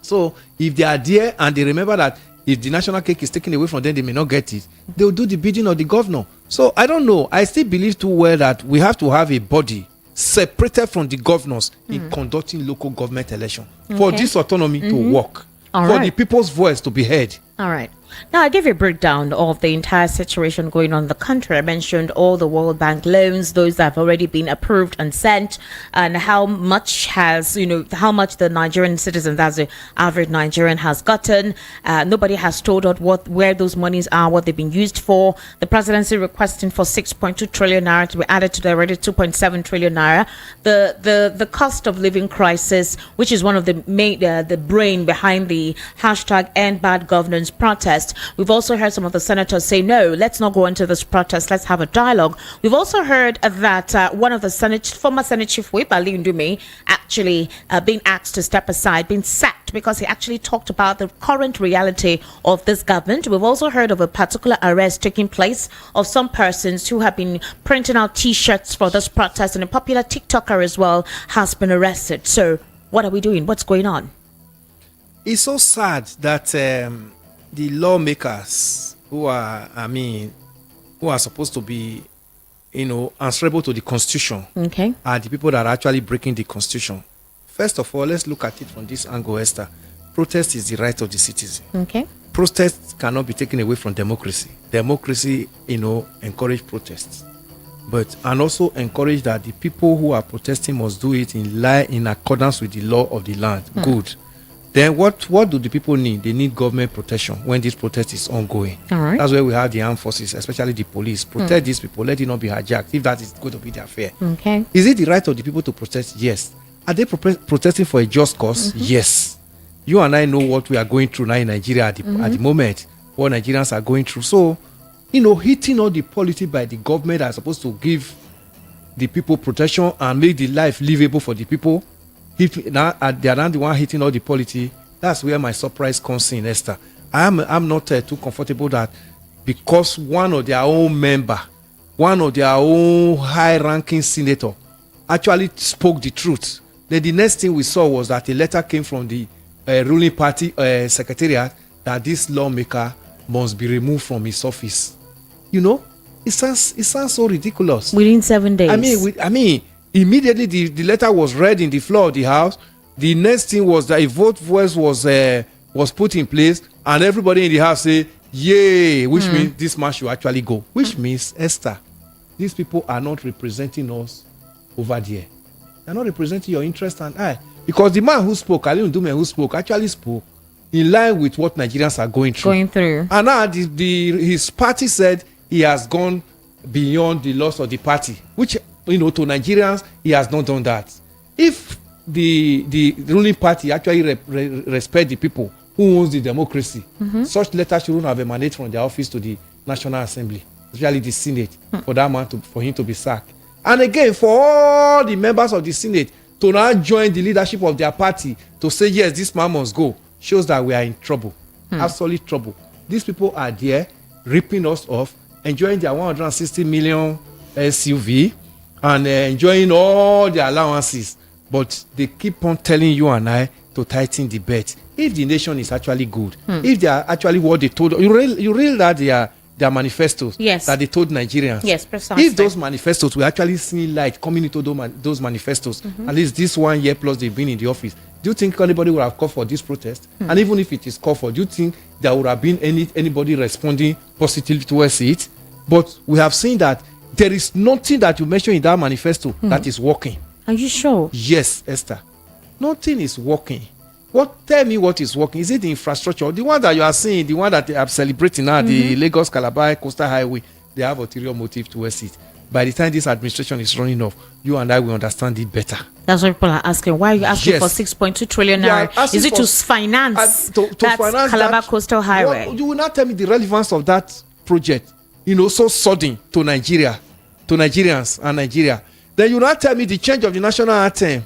So if they are there and they remember that if the national cake is taken away from them, they may not get it, they will do the bidding of the governor. So I don't know. I still believe too well that we have to have a body separated from the governors in conducting local government election for this autonomy to work, for the people's voice to be heard. All right. Now, I gave you a breakdown of the entire situation going on in the country. I mentioned all the World Bank loans, those that have already been approved and sent, and how much how much the Nigerian citizens, as the average Nigerian, has gotten. Nobody has told us where those monies are, what they've been used for. The presidency requesting for 6.2 trillion naira to be added to the already 2.7 trillion naira. The cost of living crisis, which is one of the main, the brain behind the hashtag End Bad Governance protest. We've also heard some of the senators say, no, let's not go into this protest. Let's have a dialogue. We've also heard that one of the former Senate Chief Whip, Ali Ndume, actually being asked to step aside, being sacked because he actually talked about the current reality of this government. We've also heard of a particular arrest taking place of some persons who have been printing out T-shirts for this protest, and a popular TikToker as well has been arrested. So what are we doing? What's going on? It's so sad that the lawmakers who are supposed to be, answerable to the Constitution, Okay. are the people that are actually breaking the Constitution. First of all, let's look at it from this angle, Esther. Protest is the right of the citizen. Okay. Protest cannot be taken away from democracy. Democracy, encourage protests, and also encourage that the people who are protesting must do it in accordance with the law of the land. Good. Then what do the people need? They need government protection when this protest is ongoing. All right. That's where we have the armed forces, especially the police. Protect these people. Let it not be hijacked, if that is going to be their affair. Okay. Is it the right of the people to protest? Yes. Are they protesting for a just cause? Yes. You and I know what we are going through now in Nigeria at the moment, what Nigerians are going through. So, hitting all the policy by the government that are supposed to give the people protection and make the life livable for the people, if now they are not the one hitting all the policy, that's where my surprise comes in, Esther. I'm not too comfortable that because one of their own member, one of their own high-ranking senator actually spoke the truth. Then the next thing we saw was that a letter came from the ruling party secretariat that this lawmaker must be removed from his office. It sounds so ridiculous. Within 7 days. I mean, immediately the letter was read in the floor of the house. The next thing was that a voice was put in place, and everybody in the house say, "Yay!" Which means this man should actually go. Which means, Esther, these people are not representing us over there. They're not representing your interest and I. Because the man who spoke, Ali Ndume, who spoke, actually spoke in line with what Nigerians are going through. And now his party said he has gone beyond the laws of the party, which, to Nigerians, he has not done that. If the ruling party actually respect the people who owns the democracy, such letters shouldn't have emanated from their office to the National Assembly, especially the Senate, for that man for him to be sacked. And again, for all the members of the Senate to now join the leadership of their party to say, yes, this man must go, shows that we are in trouble. Absolute trouble. These people are there, ripping us off, enjoying their 160 million SUV, and enjoying all the allowances. But they keep on telling you and I to tighten the bet. If the nation is actually good, if they are actually what they told, you realize that they are their manifestos, yes, that they told Nigerians. Yes, precisely. If those manifestos we actually see light coming into those manifestos, at least this 1 year plus they've been in the office, do you think anybody would have called for this protest? And even if it is called for, do you think there would have been anybody responding positively towards it? But we have seen that there is nothing that you mentioned in that manifesto that is working. Are you sure? Yes, Esther. Nothing is working. Tell me what is working. Is it the infrastructure? The one that you are seeing, the one that they are celebrating now, the Lagos Calabar Coastal Highway, they have ulterior motive towards it. By the time this administration is running off, you and I will understand it better. That's what people are asking. Why are you asking for 6.2 trillion naira? Is it to finance that Calabar Coastal Highway? You will not tell me the relevance of that project, so sudden to Nigeria, to Nigerians and Nigeria. Then you will not tell me the change of the national anthem,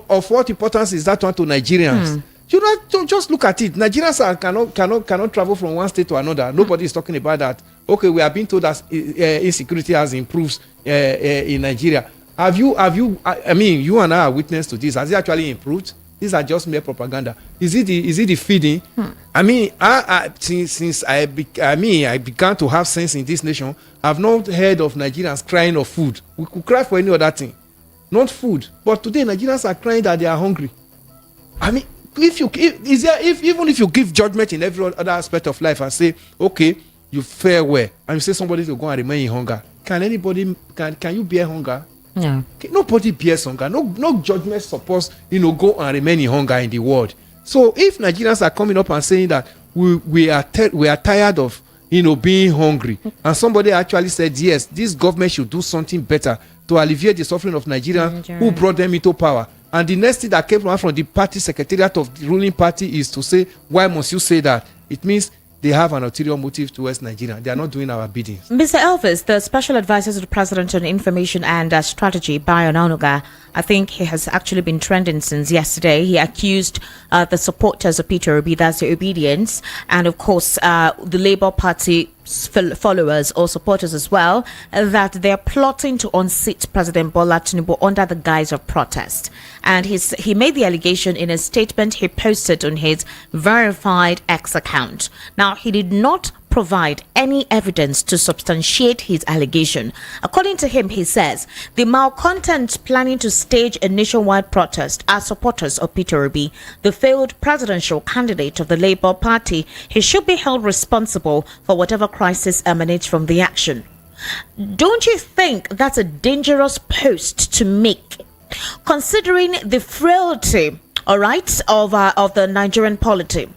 of what importance is that one to Nigerians. You not just look at it. Nigerians cannot travel from one state to another. Nobody is talking about that. Okay, we are being told that insecurity has improved in Nigeria. Have you? I mean, you and I are witness to this. Has it actually improved? These are just mere propaganda. Is it the feeding? I mean, since I began to have sense in this nation, I've not heard of Nigerians crying of food. We could cry for any other thing, not food. But today, Nigerians are crying that they are hungry. I mean, even if you give judgment in every other aspect of life and say, okay, you fare well, and you say somebody to go and remain in hunger, can you bear hunger? No. Nobody bears hunger. No judgment supposed go and remain in hunger in the world. So if Nigerians are coming up and saying that we are tired of being hungry, and somebody actually said yes, this government should do something better to alleviate the suffering of Nigerians who brought them into power. And the next thing that came from the party secretariat of the ruling party is to say, why must you say that? It means they have an ulterior motive towards Nigeria. They are not doing our bidding. Mr. Elvis, the special advisor to the president on information and strategy, Bayo Onanuga, I think he has actually been trending since yesterday. He accused the supporters of Peter Obi, that's the obedience, and of course the Labour Party followers or supporters as well, that they're plotting to unseat President Bola Tinubu under the guise of protest. And he made the allegation in a statement he posted on his verified X account. Now, he did not provide any evidence to substantiate his allegation. According to him, he says the malcontents planning to stage a nationwide protest are supporters of Peter Obi, the failed presidential candidate of the Labour Party. He should be held responsible for whatever crisis emanates from the action. Don't you think that's a dangerous post to make, considering the frailty, all right, of the Nigerian polity?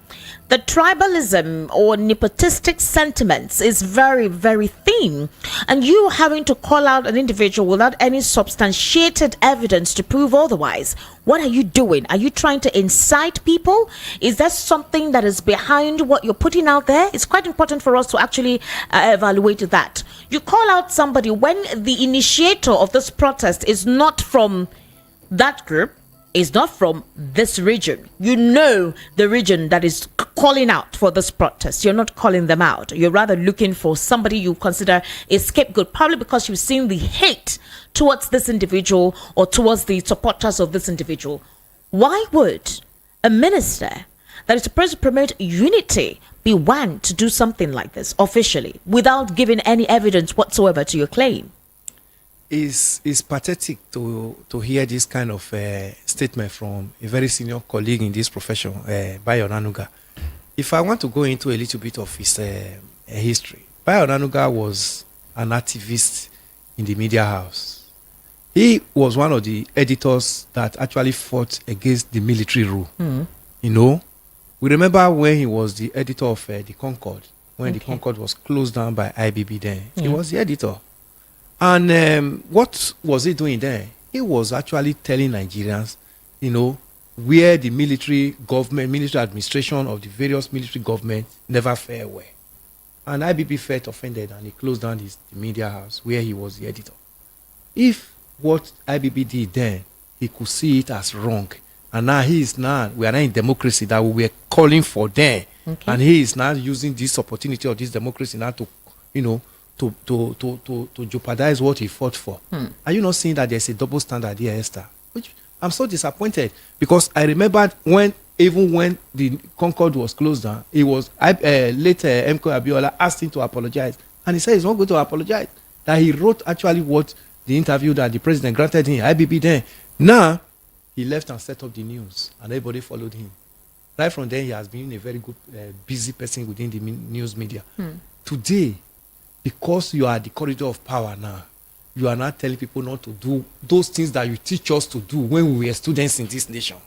The tribalism or nepotistic sentiments is very, very thin. And you having to call out an individual without any substantiated evidence to prove otherwise. What are you doing? Are you trying to incite people? Is there something that is behind what you're putting out there? It's quite important for us to actually evaluate that. You call out somebody when the initiator of this protest is not from that group, is not from this region. You know the region that is calling out for this protest. You're not calling them out. You're rather looking for somebody you consider a scapegoat, probably because you've seen the hate towards this individual or towards the supporters of this individual. Why would a minister that is supposed to promote unity be one to do something like this officially without giving any evidence whatsoever to your claim? It's pathetic to hear this kind of statement from a very senior colleague in this profession, Bayo Onanuga. If I want to go into a little bit of his history, Bayo Onanuga was an activist in the media house. He was one of the editors that actually fought against the military rule. We remember when he was the editor of the Concord, when the Concord was closed down by IBB then. He was the editor. And what was he doing there? He was actually telling Nigerians, where the military administration of the various military governments never fare well. And IBB felt offended and he closed down the media house where he was the editor. If what IBB did then, he could see it as wrong. And now we are not in democracy that we were calling for then. Okay. And he is now using this opportunity of this democracy now to, to jeopardize what he fought for. Are you not seeing that there's a double standard here, Esther? Which I'm so disappointed, because I remembered when the Concord was closed down, it was later MK Abiola asked him to apologize, and he said he's not going to apologize. That he wrote actually what the interview that the president granted him, IBB then. Now he left and set up the news, and everybody followed him. Right from then, he has been a very good, busy person within the news media. Today, because you are the corridor of power now, you are not telling people not to do those things that you teach us to do when we were students in this nation.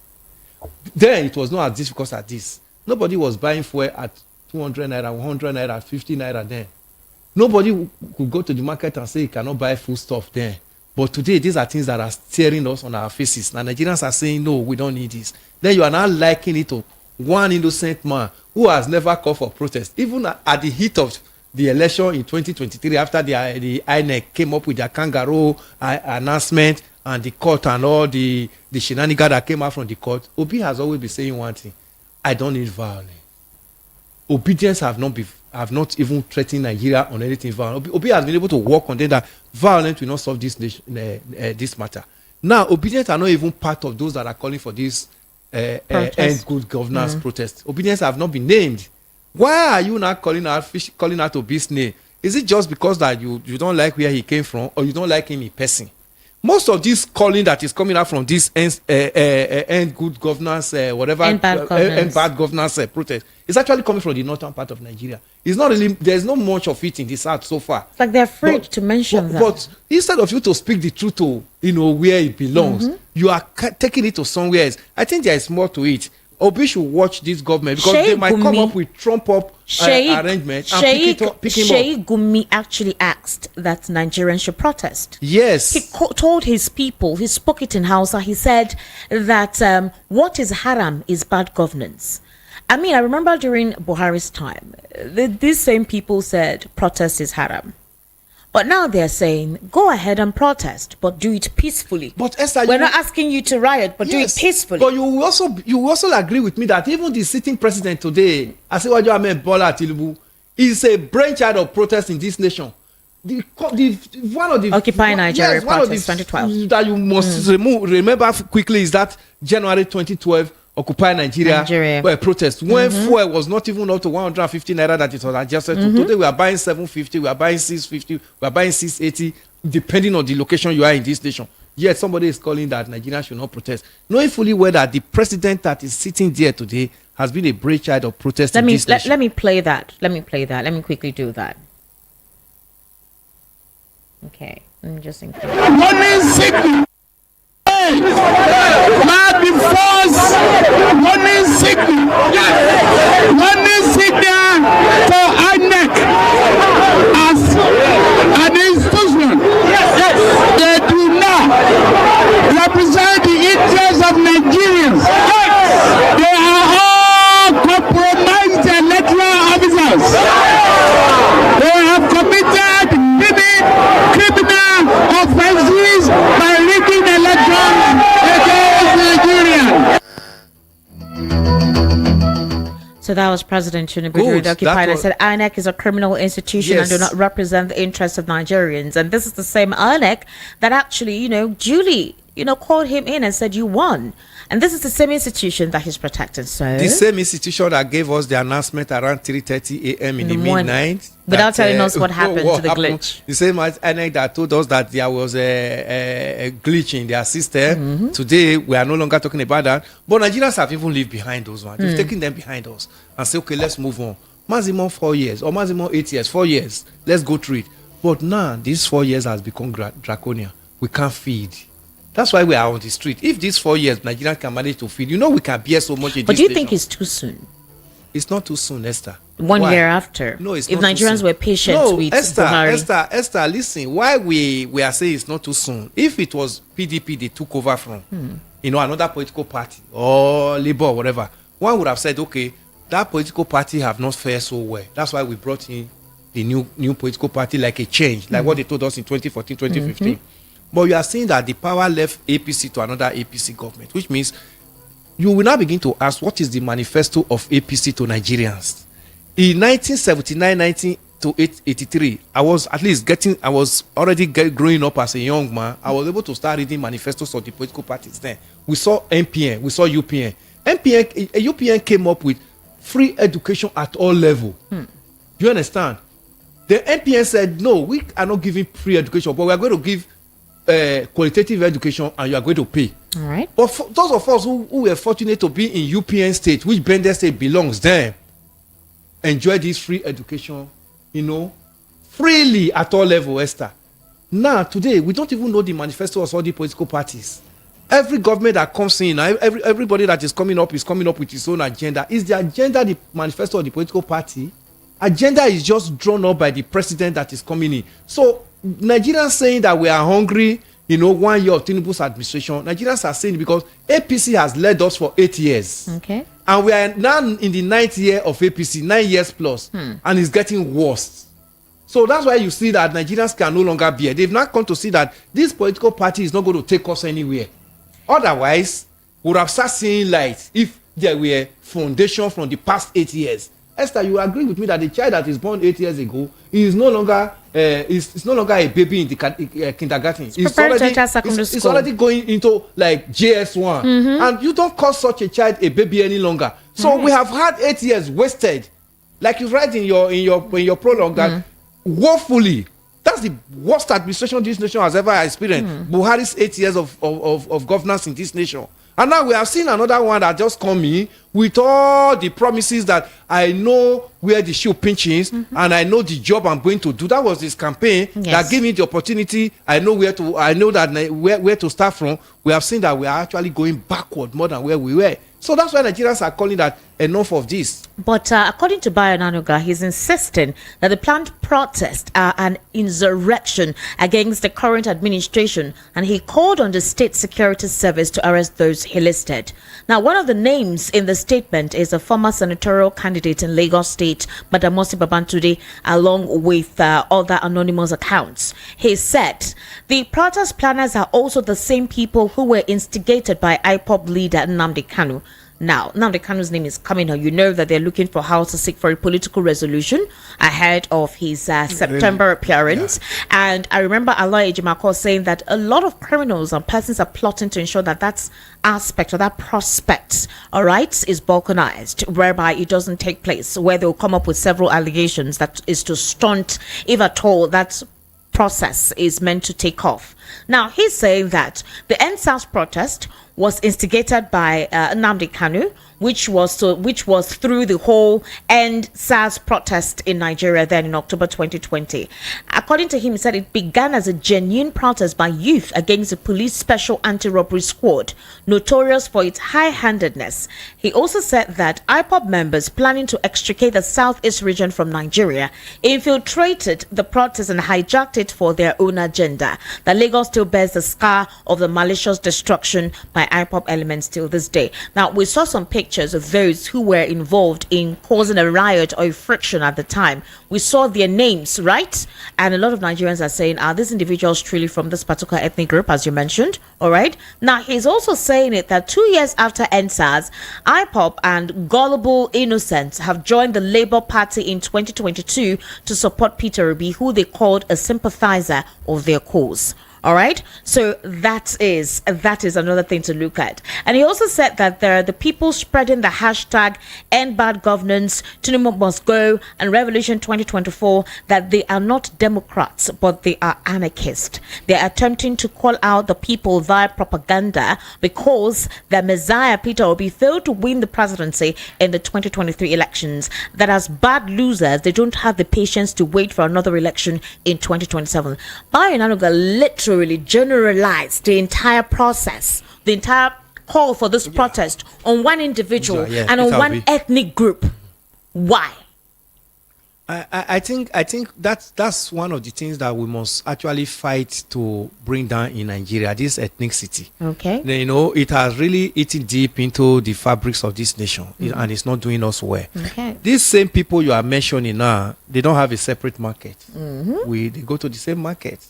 Then it was not as difficult as this. Nobody was buying fuel at 200 naira, 100 naira, 50 naira then. Nobody could go to the market and say you cannot buy food stuff then. But today, these are things that are staring us on our faces. Now, Nigerians are saying, no, we don't need this. Then you are now liking it to one innocent man who has never called for protest. Even at the heat of the election in 2023, after the INEC came up with their kangaroo announcement and the court and all the shenanigans that came out from the court, Obi has always been saying one thing: I don't need violence. Obedience have not even threatened Nigeria on anything violent. Obi has been able to work on them that violence will not solve this matter. Now, obedience are not even part of those that are calling for this end good governance protest. Obedience have not been named. Why are you not calling out Obi's name? Is it just because that you don't like where he came from, or you don't like him in person? most of this calling that is coming out from this end good governance, whatever, end bad governance, end bad governance protest, is actually coming from the northern part of Nigeria. It's not really, there's not much of it in the south so far. It's like they're afraid to mention that. But instead of you to speak the truth to, where it belongs, you are taking it to somewhere else. I think there is more to it. Obi should watch this government because they might come up with trump-up arrangement and pick him up. Gumi actually asked that Nigerians should protest. Yes. He told his people, he spoke it in Hausa, he said that what is haram is bad governance. I mean, I remember during Buhari's time, these same people said protest is haram. But now they're saying, go ahead and protest, but do it peacefully. But Esther, we're not asking you to riot, but do it peacefully. But you also agree with me that even the sitting president today, Asiwaju Ahmed Bola Tinubu, is a brainchild of protest in this nation. One of the Occupy Nigeria protest 2012 that you must remember quickly is that January 2012 Occupy Nigeria protest when fuel was not even up to 150 naira that it was adjusted to. Today we are buying 750, we are buying 650, we are buying 680, depending on the location you are in this nation. Yet somebody is calling that Nigeria should not protest, knowing fully well that the president that is sitting there today has been a brainchild of protest in this nation. Let me play that. Let me quickly do that. Okay, let me just include. Not the force, warning signal for INEC as an institution. They do not represent the interests of Nigerians. They are all compromised electoral officers. They have committed criminal offenses by rigging elections against Nigeria. So that was President Tinubu during the Occupy. I said INEC is a criminal institution and do not represent the interests of Nigerians. And this is the same INEC that actually, duly, called him in and said, you won. And this is the same institution that he's protecting. So the same institution that gave us the announcement around 3:30 a.m. in the midnight. Without telling us what happened to the glitch. The same INEC that told us that there was a glitch in their system. Today, we are no longer talking about that. But Nigerians have even lived behind those ones. They've taken them behind us and say, okay, let's move on. Maximum 4 years or maximum 8 years, 4 years. Let's go through it. But now, these 4 years has become draconian. We can't feed. That's why we are on the street. If these 4 years Nigerians can manage to feed, we can bear so much. But do you think it's too soon? It's not too soon, Esther. One year after. No, it's if not Nigerians too soon. were patient with Buhari. Esther, listen. Why we are saying it's not too soon? If it was PDP they took over from, another political party or Labour or whatever, one would have said, okay, that political party have not fared so well. That's why we brought in the new political party like a change, like what they told us in 2014, 2015. But you are saying that the power left APC to another APC government, which means you will now begin to ask, what is the manifesto of APC to Nigerians? In 1979, 1983, I was already growing up as a young man. I was able to start reading manifestos of the political parties then. We saw NPN, we saw UPN. UPN came up with free education at all levels. Do you understand? The NPN said, no, we are not giving free education, but we are going to give qualitative education and you are going to pay. All right. But for those of us who were fortunate to be in UPN state, which Bender state belongs there, enjoy this free education, freely at all levels, Esther. Now, today, we don't even know the manifesto of all the political parties. Every government that comes in, everybody that is coming up with its own agenda. Is the agenda the manifesto of the political party? Agenda is just drawn up by the president that is coming in. So, Nigerians saying that we are hungry, 1 year of Tinubu's administration. Nigerians are saying because APC has led us for 8 years. Okay. And we are now in the 9th year of APC, 9 years plus, and it's getting worse. So that's why you see that Nigerians can no longer bear. They've now come to see that this political party is not going to take us anywhere. Otherwise, we would have started seeing light if there were foundation from the past 8 years. Esther, you agree with me that the child that is born 8 years ago is no longer a baby in the kindergarten. It's already going into like JS1, and you don't call such a child a baby any longer. So we have had 8 years wasted, like you write in your prologue that woefully That's the worst administration this nation has ever experienced. Buhari's 8 years of governance in this nation. And now we have seen another one that just come in with all the promises that I know where the shoe pinches and I know the job I'm going to do. That was his campaign that gave me the opportunity. I know where to start from. We have seen that we are actually going backward more than where we were. So that's why Nigerians are calling that enough of this. But according to Bayo Nanuga, he's insisting that the planned protests are an insurrection against the current administration, and he called on the State Security Service to arrest those he listed. Now, one of the names in the statement is a former senatorial candidate in Lagos State, Badamasi Babantude, along with other anonymous accounts. He said the protest planners are also the same people who were instigated by IPOB leader Nnamdi Kanu. Now, Nnamdi Kanu's name is coming out. You know that they're looking for how to seek for a political resolution ahead of his September appearance. Yeah. And I remember Allah Ejimako saying that a lot of criminals and persons are plotting to ensure that that aspect or that prospect, all right, is balkanized, whereby it doesn't take place, where they'll come up with several allegations that is to stunt, if at all, that process is meant to take off. Now, he's saying that the NSAS protest was instigated by Nnamdi Kanu, which was through the whole End SARS protest in Nigeria then in October 2020. According to him, he said it began as a genuine protest by youth against the police special anti-robbery squad, notorious for its high-handedness. He also said that IPOB members planning to extricate the southeast region from Nigeria infiltrated the protest and hijacked it for their own agenda. That Lagos still bears the scar of the malicious destruction by IPOB elements till this day. Now, we saw some pictures of those who were involved in causing a riot or a friction at the time. We saw their names, right? And a lot of Nigerians are saying, are these individuals truly from this particular ethnic group, as you mentioned? All right. Now, he's also saying it that 2 years after NSAS, IPOB and Gullible Innocents have joined the Labour Party in 2022 to support Peter Obi, who they called a sympathizer of their cause. All right, so that is another thing to look at. And he also said that there are the people spreading the hashtag end bad governance, Tinubu must go, and Revolution 2024, that they are not Democrats, but they are anarchists. They are attempting to call out the people via propaganda because the Messiah Peter Obi failed to win the presidency in the 2023 elections. That as bad losers, they don't have the patience to wait for another election in 2027. Bayo Nanuga literally generalized the entire process, the entire call for this protest on one individual and on one ethnic group. Why? I think that's one of the things that we must actually fight to bring down in Nigeria, this ethnicity. Okay. You know, it has really eaten deep into the fabrics of this nation, and it's not doing us well. Okay. These same people you are mentioning now, they don't have a separate market. They go to the same market.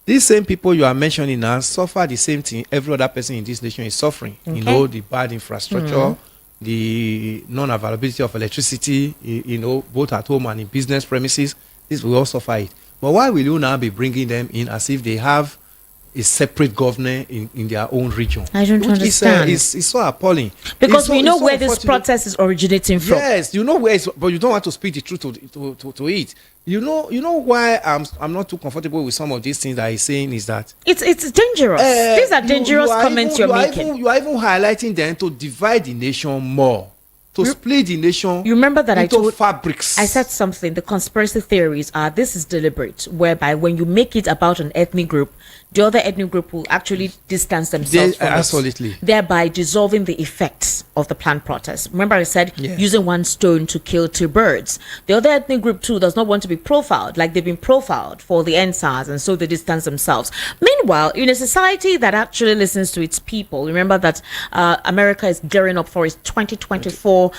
These same people you are mentioning now suffer the same thing every other person in this nation is suffering. Okay. You know, the bad infrastructure, the non-availability of electricity, you know, both at home and in business premises. This will all suffer it. But why will you now be bringing them in as if they have a separate governor in their own region? I don't understand. It's so appalling. Because we know where this protest is originating from. Yes, you know where it's, but you don't want to speak the truth to it. You know why I'm not too comfortable with some of these things that he's saying is that it's dangerous. These are dangerous comments you're making. You are even highlighting them to divide the nation more, to split the nation. You remember that into fabrics. I said something. The conspiracy theories are this is deliberate, whereby when you make it about an ethnic group, the other ethnic group will actually distance themselves from absolutely, thereby dissolving the effects of the planned protest. Remember I said using one stone to kill two birds. The other ethnic group too does not want to be profiled like they've been profiled for the NSAS, and so they distance themselves. Meanwhile, in a society that actually listens to its people, remember that America is gearing up for its 2024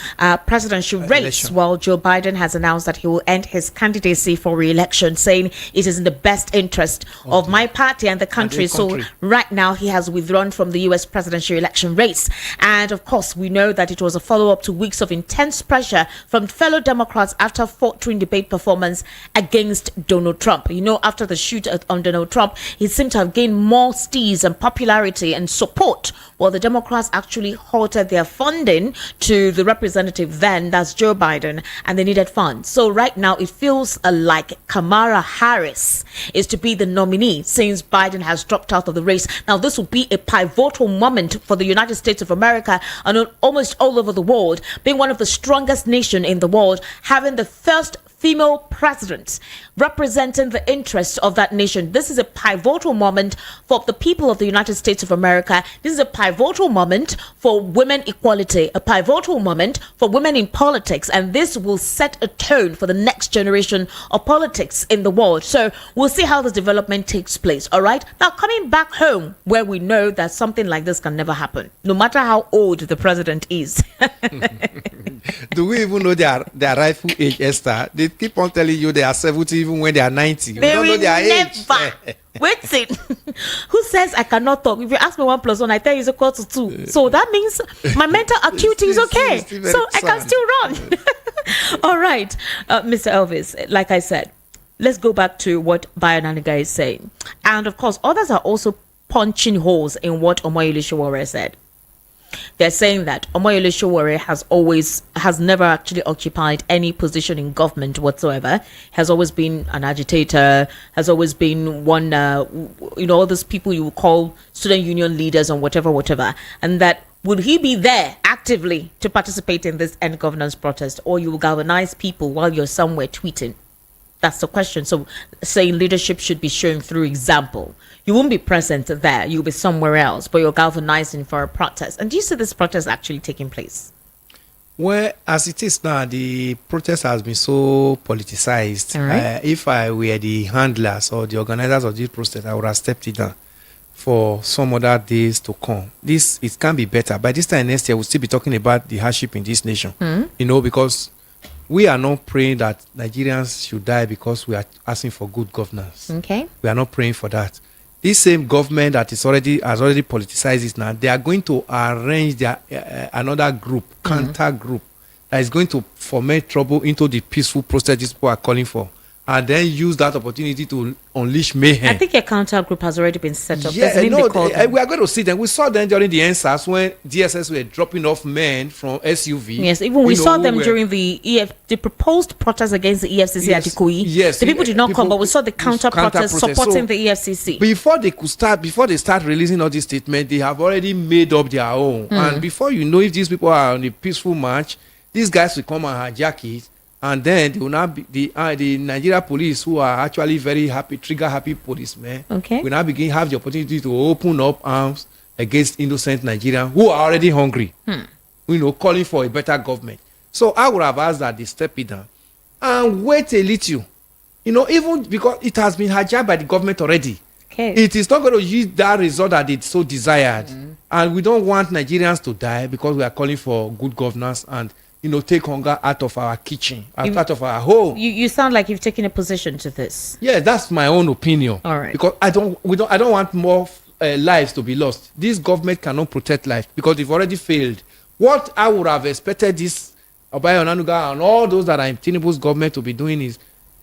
presidential race, while Joe Biden has announced that he will end his candidacy for re-election, saying it is in the best interest of my party and the country. So right now he has withdrawn from the US presidential election race. And of course, we know that it was a follow-up to weeks of intense pressure from fellow Democrats after faltering debate performance against Donald Trump. You know, after the shoot on Donald Trump, he seemed to have gained more steeze and popularity and support, while the Democrats actually halted their funding to the representative then, that's Joe Biden, and they needed funds. So right now it feels like Kamala Harris is to be the nominee since Biden has dropped out of the race. Now this will be a pivotal moment for the United States of America and almost all over the world, being one of the strongest nations in the world, having the first female president representing the interests of that nation. This is a pivotal moment for the people of the United States of America. This is a pivotal moment for women equality, a pivotal moment for women in politics, and this will set a tone for the next generation of politics in the world. So we'll see how this development takes place. All right, now coming back home, where we know that something like this can never happen, no matter how old the president is. Do we even know their rightful age, Esther? They keep on telling you they are 70 even when they are 90. We don't know their age. Wait it. Who says I cannot talk? If you ask me 1 + 1, I tell you it's equal to 2. So that means my mental acuity is okay. So I can still run. All right, Mr. Elvis, like I said, let's go back to what Bayaniga is saying. And of course, others are also punching holes in what Omoyele Sowore said. They're saying that Omoyele Sowore has never actually occupied any position in government whatsoever, has always been an agitator, has always been one, all those people you would call student union leaders and whatever, and that would he be there actively to participate in this end governance protest, or you will galvanize people while you're somewhere tweeting? That's the question. So saying leadership should be shown through example. You won't be present there. You'll be somewhere else, but you're galvanizing for a protest. And do you see this protest actually taking place? Well, as it is now, the protest has been so politicized. Right. If I were the handlers or the organizers of this protest, I would have stepped it down for some other days to come. It can be better. By this time next year, we'll still be talking about the hardship in this nation. Because we are not praying that Nigerians should die because we are asking for good governance. Okay. We are not praying for that. This same government that has already politicized it now, they are going to arrange their another group, counter group, that is going to foment trouble into the peaceful process these people are calling for, and then use that opportunity to unleash mayhem. I think a counter group has already been set up. We are going to see them. We saw them during the NSAS when DSS were dropping off men from SUV. Yes, even we saw them during the proposed protest against the EFCC at Ikoyi. Yes, the people did not come, but we saw the counter protest supporting the EFCC. Before they start releasing all these statements, they have already made up their own. And before you know, if these people are on a peaceful march, these guys will come and hijack it. And then they will now be the Nigeria police, who are actually very happy, trigger-happy policemen, will now have the opportunity to open up arms against innocent Nigerians who are already hungry, calling for a better government. So I would have asked that they step it down and wait a little, even because it has been hijacked by the government already. Okay. It is not going to use that result that it's so desired. And we don't want Nigerians to die because we are calling for good governance and take hunger out of our kitchen, out of our home. You sound like you've taken a position to this. Yeah, that's my own opinion. All right. Because I don't want more lives to be lost. This government cannot protect life because they've already failed. What I would have expected this Obayo Onanuga and all those that are in Tinubu's government to be doing is,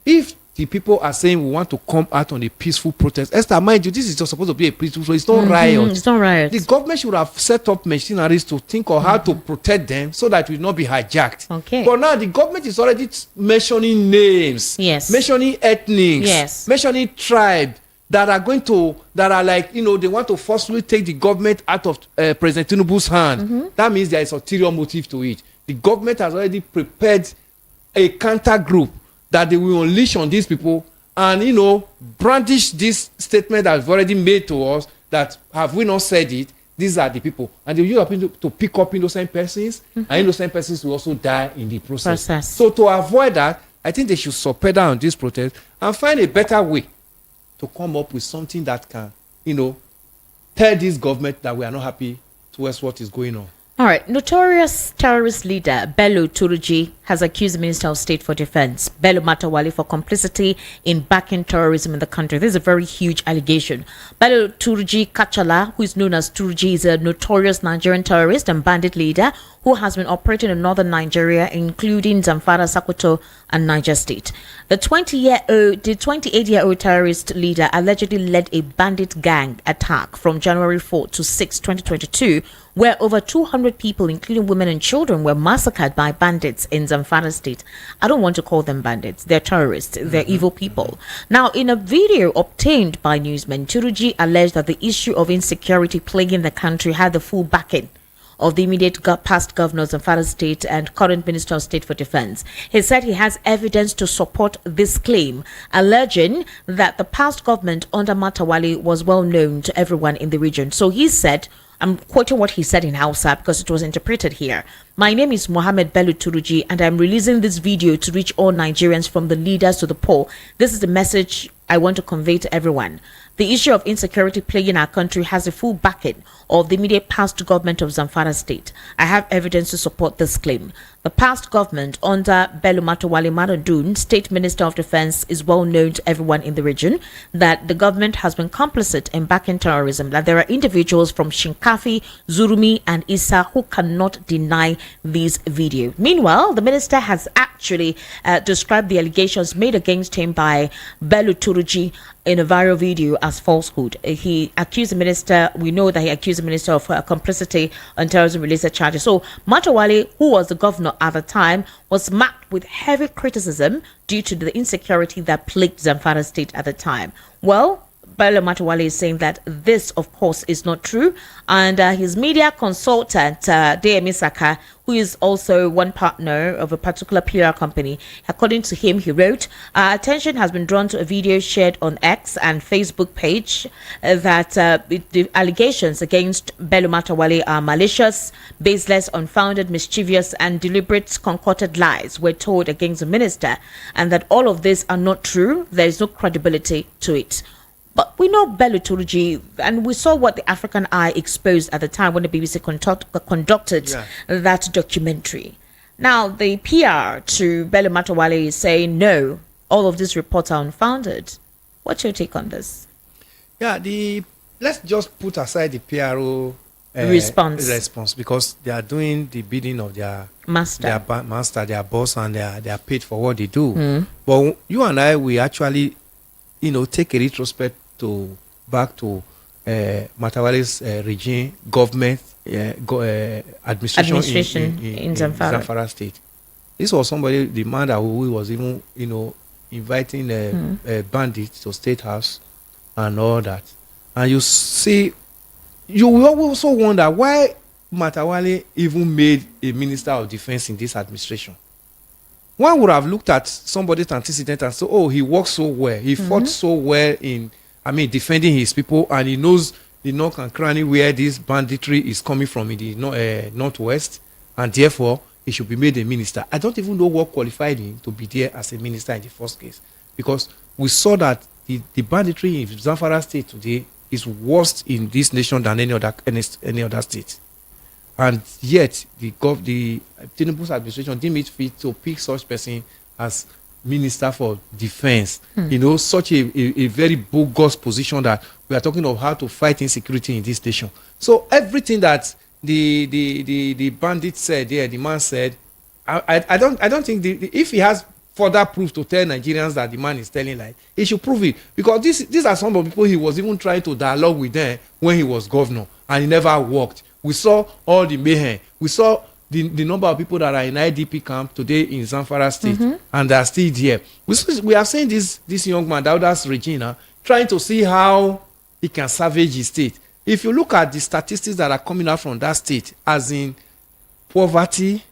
if the people are saying we want to come out on a peaceful protest. Esther, mind you, this is just supposed to be a peaceful protest. It's not riot. It's not riot. The government should have set up machineries to think of how to protect them so that it will not be hijacked. Okay. But now the government is already mentioning names. Yes. Mentioning ethnics. Yes. Mentioning tribe that are like, they want to forcefully take the government out of President Tinubu's hand. That means there is ulterior motive to it. The government has already prepared a counter group that they will unleash on these people and, brandish this statement that has already made to us that have we not said it, these are the people. And they will use to pick up innocent persons, and innocent persons will also die in the process. So to avoid that, I think they should subpedal down this protest and find a better way to come up with something that can, tell this government that we are not happy towards what is going on. All right. Notorious terrorist leader Bello Turuji has accused the Minister of State for Defense, Bello Matawalle, for complicity in backing terrorism in the country. This is a very huge allegation. Bello Turji Kachala, who is known as Turji, is a notorious Nigerian terrorist and bandit leader who has been operating in northern Nigeria, including Zamfara, Sokoto, and Niger State. The 28-year-old terrorist leader allegedly led a bandit gang attack from January 4 to 6, 2022, where over 200 people, including women and children, were massacred by bandits in Zamfara State. I don't want to call them bandits. They're terrorists. They're evil people. Now, in a video obtained by newsmen, Turuji alleged that the issue of insecurity plaguing the country had the full backing of the immediate past governors of Zamfara State and current Minister of State for Defense. He said he has evidence to support this claim, alleging that the past government under Matawalle was well known to everyone in the region. So he said, I'm quoting what he said in Hausa because it was interpreted here. My name is Mohammed Bello Turuji and I'm releasing this video to reach all Nigerians from the leaders to the poor. This is the message I want to convey to everyone. The issue of insecurity plaguing our country has the full backing of the immediate past government of Zamfara State. I have evidence to support this claim. The past government under Bello Matawalle Maradun, State Minister of Defense, is well known to everyone in the region that the government has been complicit in backing terrorism, that there are individuals from Shinkafi, Zurumi, and Issa who cannot deny these videos. Meanwhile, the minister has actually described the allegations made against him by Bello Turuji in a viral video as falsehood. He accused the minister, we know that he accused the minister of complicity on terrorism-related charges. So Matawalle, who was the governor at the time, was marked with heavy criticism due to the insecurity that plagued Zamfara State at the time. Well, Bello Matawalle is saying that this, of course, is not true. And his media consultant, D.M. Saka, who is also one partner of a particular PR company, according to him, he wrote, attention has been drawn to a video shared on X and Facebook page that the allegations against Bello Matawalle are malicious, baseless, unfounded, mischievous, and deliberate concocted lies were told against the minister, and that all of this are not true. There is no credibility to it. But we know Bello Turuji, and we saw what the African Eye exposed at the time when the BBC conducted that documentary. Now, the PR to Bello Matawalle is saying, no, all of these reports are unfounded. What's your take on this? Yeah, let's just put aside the PRO response because they are doing the bidding of their master, their boss, and they are paid for what they do. But you and I, we actually, take a retrospect back to Matawalle's regime, government, administration in Zamfara State. This was somebody, the man that who was even, inviting bandits to State House and all that. And you see, you will also wonder why Matawalle even made a minister of defense in this administration. One would have looked at somebody's antecedent and said, oh, he worked so well. He fought so well in, defending his people, and he knows the nook and cranny where this banditry is coming from in the northwest, and therefore he should be made a minister. I don't even know what qualified him to be there as a minister in the first case, because we saw that the banditry in Zamfara State today is worse in this nation than any other state. And yet, the Tinubu's administration deemed it fit to pick such person as Minister for Defense. Such a very bogus position that we are talking of how to fight insecurity in this nation. So everything that the bandit said, the man said, I don't think if he has further proof to tell Nigerians that the man is telling lies, he should prove it, because these are some of the people he was even trying to dialogue with them when he was governor, and he never worked. We saw all the mayhem. We saw the number of people that are in IDP camp today in Zamfara State, and they are still there. We have seen this young man, Dauda's Regina, trying to see how he can salvage his state. If you look at the statistics that are coming out from that state, as in poverty,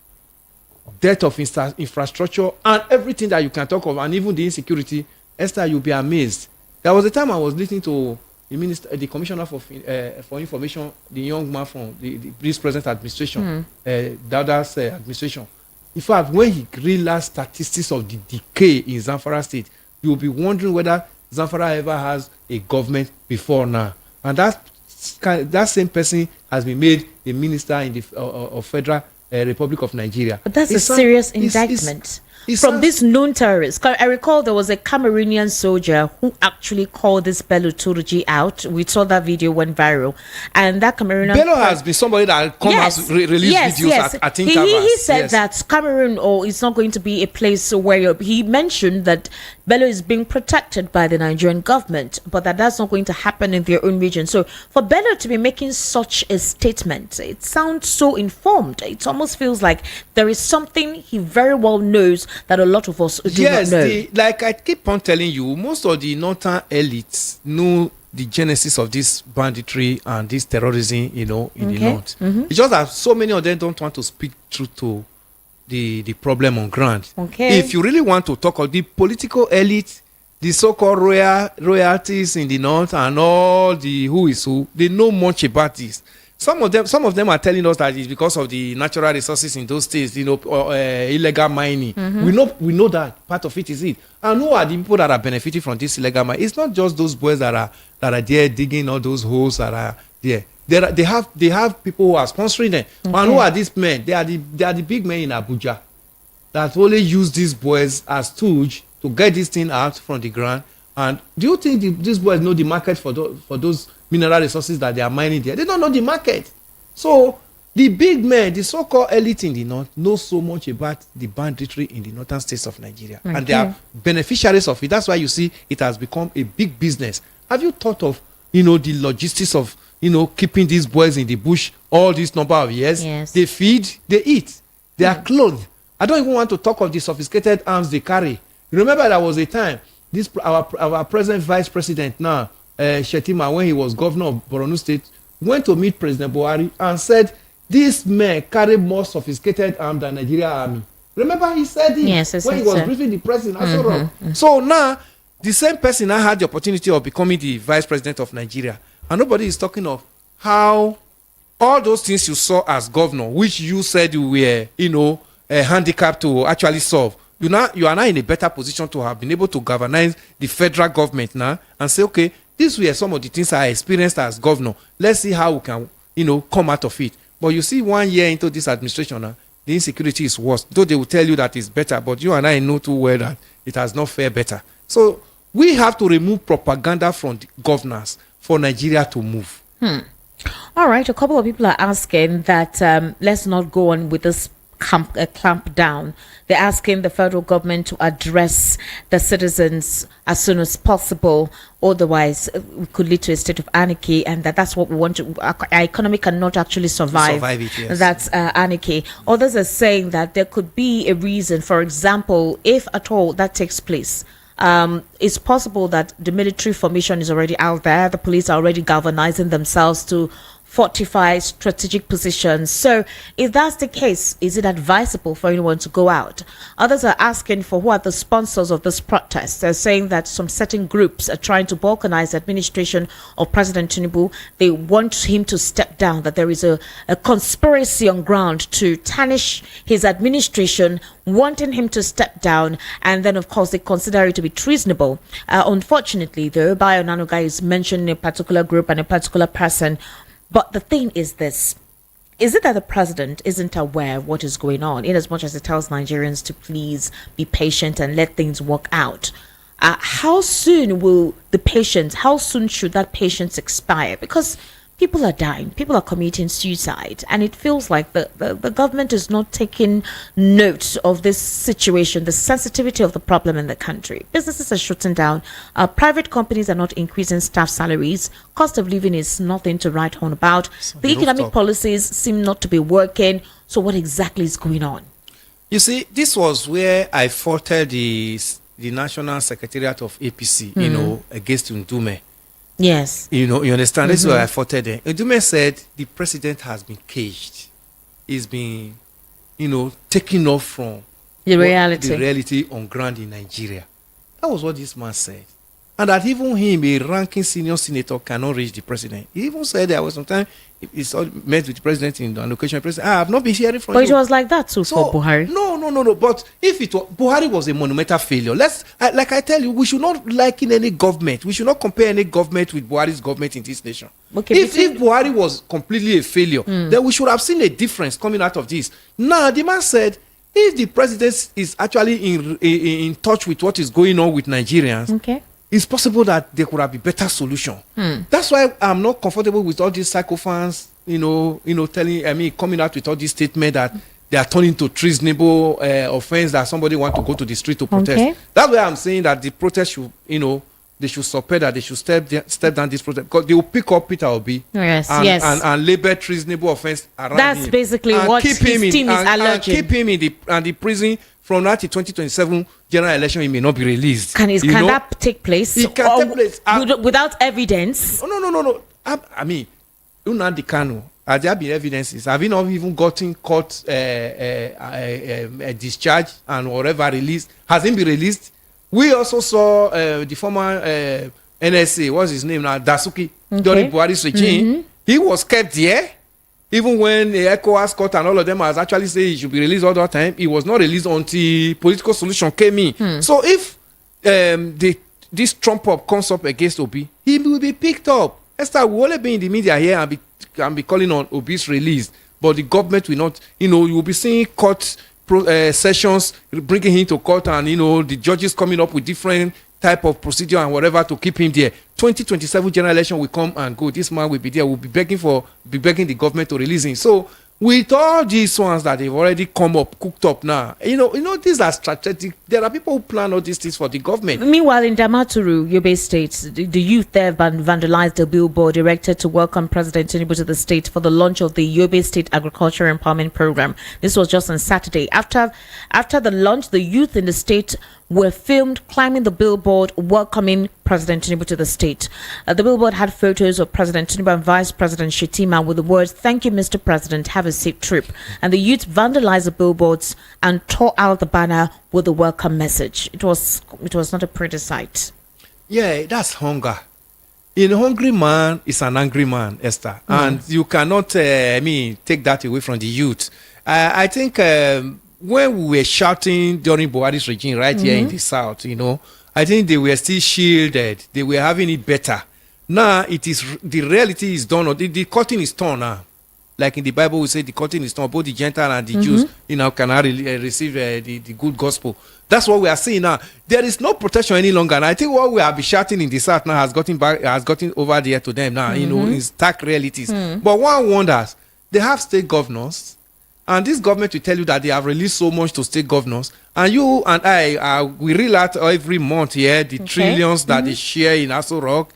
death of infrastructure, and everything that you can talk of, and even the insecurity, Esther, you'll be amazed. There was a time I was listening to the commissioner for information, the young man from this present administration, Dauda's administration. In fact, when he realized statistics of the decay in Zamfara State, you'll be wondering whether Zamfara ever has a government before now. And that same person has been made a minister in the of federal Republic of Nigeria. But that's a serious indictment. From these known terrorists. I recall there was a Cameroonian soldier who actually called this Bello Turji out. We saw that video went viral. And that Cameroonian... Bello has been somebody that has released videos at intervals. He said that Cameroon is not going to be a place where... He mentioned that Bello is being protected by the Nigerian government, but that's not going to happen in their own region. So for Bello to be making such a statement, it sounds so informed. It almost feels like there is something he very well knows that a lot of us do not know. Like I keep on telling you, most of the northern elites know the genesis of this banditry and this terrorism, in the north. It's just that so many of them don't want to speak truth to the problem on ground. If you really want to talk of the political elite, the so-called royalties in the north and all the who is who, they know much about this. Some of them are telling us that it's because of the natural resources in those states, illegal mining. We know that part of it is it. And who are the people that are benefiting from this illegal mining? It's not just those boys that are there digging all those holes that are there. They have people who are sponsoring them. And who are these men? They are the big men in Abuja that only use these boys as tools to get this thing out from the ground. And do you think these boys know the market for those mineral resources that they are mining there? They don't know the market. So the big men, the so-called elite in the north, know so much about the banditry in the northern states of Nigeria. And they are beneficiaries of it. That's why you see it has become a big business. Have you thought of, the logistics of, keeping these boys in the bush all this number of years? Yes. They feed, they eat, they are clothed. I don't even want to talk of the sophisticated arms they carry. Remember there was a time, our present vice president now, Shetima, when he was governor of Borno State, went to meet President Buhari and said, this man carry more sophisticated arms than Nigeria army. Remember he said it when he was briefing the president. So now, the same person now had the opportunity of becoming the vice president of Nigeria. And nobody is talking of how all those things you saw as governor, which you said you were, handicapped to actually solve. You are now in a better position to have been able to galvanize the federal government now and say, okay, these were some of the things I experienced as governor. Let's see how we can, come out of it. But you see, 1 year into this administration now, the insecurity is worse. Though they will tell you that it's better, but you and I know too well that it has not fared better. So we have to remove propaganda from the governors for Nigeria to move. All right, a couple of people are asking that let's not go on with this clamp down. They're asking the federal government to address the citizens as soon as possible, otherwise it could lead to a state of anarchy, and that's what we want to. Our economy cannot actually survive it, yes. That's anarchy. Others are saying that there could be a reason, for example, if at all that takes place. It's possible that the military formation is already out there. The police are already galvanizing themselves to fortify strategic positions. So if that's the case, is it advisable for anyone to go out? Others are asking for who are the sponsors of this protest. They're saying that some certain groups are trying to balkanize the administration of President Tinubu. They want him to step down, that there is a conspiracy on ground to tarnish his administration, wanting him to step down, and then of course they consider it to be treasonable. Unfortunately though, Bayo Nanuga is mentioning a particular group and a particular person. But the thing is this: is it that the president isn't aware of what is going on, in as much as he tells Nigerians to please be patient and let things work out? How soon how soon should that patience expire? Because people are dying, people are committing suicide, and it feels like the government is not taking note of this situation, the sensitivity of the problem in the country. Businesses are shutting down, private companies are not increasing staff salaries, cost of living is nothing to write home about, the economic policies seem not to be working. So what exactly is going on? You see, this was where I faulted the National Secretariat of APC, against Ndume. Yes. You understand? This is why I faulted them. Ndume said the president has been caged. He's been, taken off from the reality on ground in Nigeria. That was what this man said. and that even him, a ranking senior senator, cannot reach the president. He even said there was sometimes he met with the president in the allocation. President, I have not been hearing from you. But it was like that too for Buhari. No. But if it was Buhari was a monumental failure, like I tell you, we should not liken any government. We should not compare any government with Buhari's government in this nation. Okay, if Buhari was completely a failure, then we should have seen a difference coming out of this. Now, the man said, if the president is actually in touch with what is going on with Nigerians, okay, it's possible that there could have been better solution. That's why I'm not comfortable with all these sycophants, coming out with all these statements that they are turning to treasonable offense that somebody want to go to the street to protest. Okay. That's why I'm saying that the protest should, they should support that, they should step down this protest, because they will pick up Peter Obi and label treasonable offense around him. That's basically what his team is alleging. And keep him in the prison from now to 2027 general election. He may not be released. Can that take place? It can take place without evidence. No. I mean, Nnamdi Kanu, has there been evidences? Have you not even gotten caught a discharge and whatever released? Has he been released? We also saw the former NSA, what's his name now, Dasuki, during Buhari's regime. He was kept there. Even when the ECOWAS court and all of them has actually said he should be released all the time, he was not released until political solution came in. So if this Trump up comes up against Obi, he will be picked up. Esther will only be in the media here and be calling on Obi's release, but the government will not. You will be seeing court sessions bringing him to court, and the judges coming up with different type of procedure and whatever to keep him there. 2027 general election will come and go. This man will be there. Will be begging the government to release him. So with all these ones that they've already come up, cooked up now, these are strategic. There are people who plan all these things for the government. Meanwhile, in Damaturu, Yobe State, the youth there vandalized a billboard erected to welcome President Tinubu to the state for the launch of the Yobe State Agriculture Empowerment Program. This was just on Saturday. After the launch, the youth in the state were filmed climbing the billboard welcoming President Tinubu to the state. The billboard had photos of President Tinubu and Vice President Shettima with the words, "Thank you, Mr. President, have a safe trip." And the youth vandalized the billboards and tore out the banner with the welcome message. It was not a pretty sight. Yeah, that's hunger. A hungry man is an angry man, Esther. And you cannot, take that away from the youth. I think when we were shouting during Buhari's regime right here in the south, I think they were still shielded. They were having it better. Now the reality is done. The curtain is torn now. Like in the Bible, we say the curtain is torn. Both the Gentile and the Jews, can receive the good gospel. That's what we are seeing now. There is no protection any longer. And I think what we have been shouting in the south now has gotten over there to them now. In stark realities. But one wonders, they have state governors. And this government will tell you that they have released so much to state governors. And you and I, we reel out every month here the trillions that they share in Aso Rock,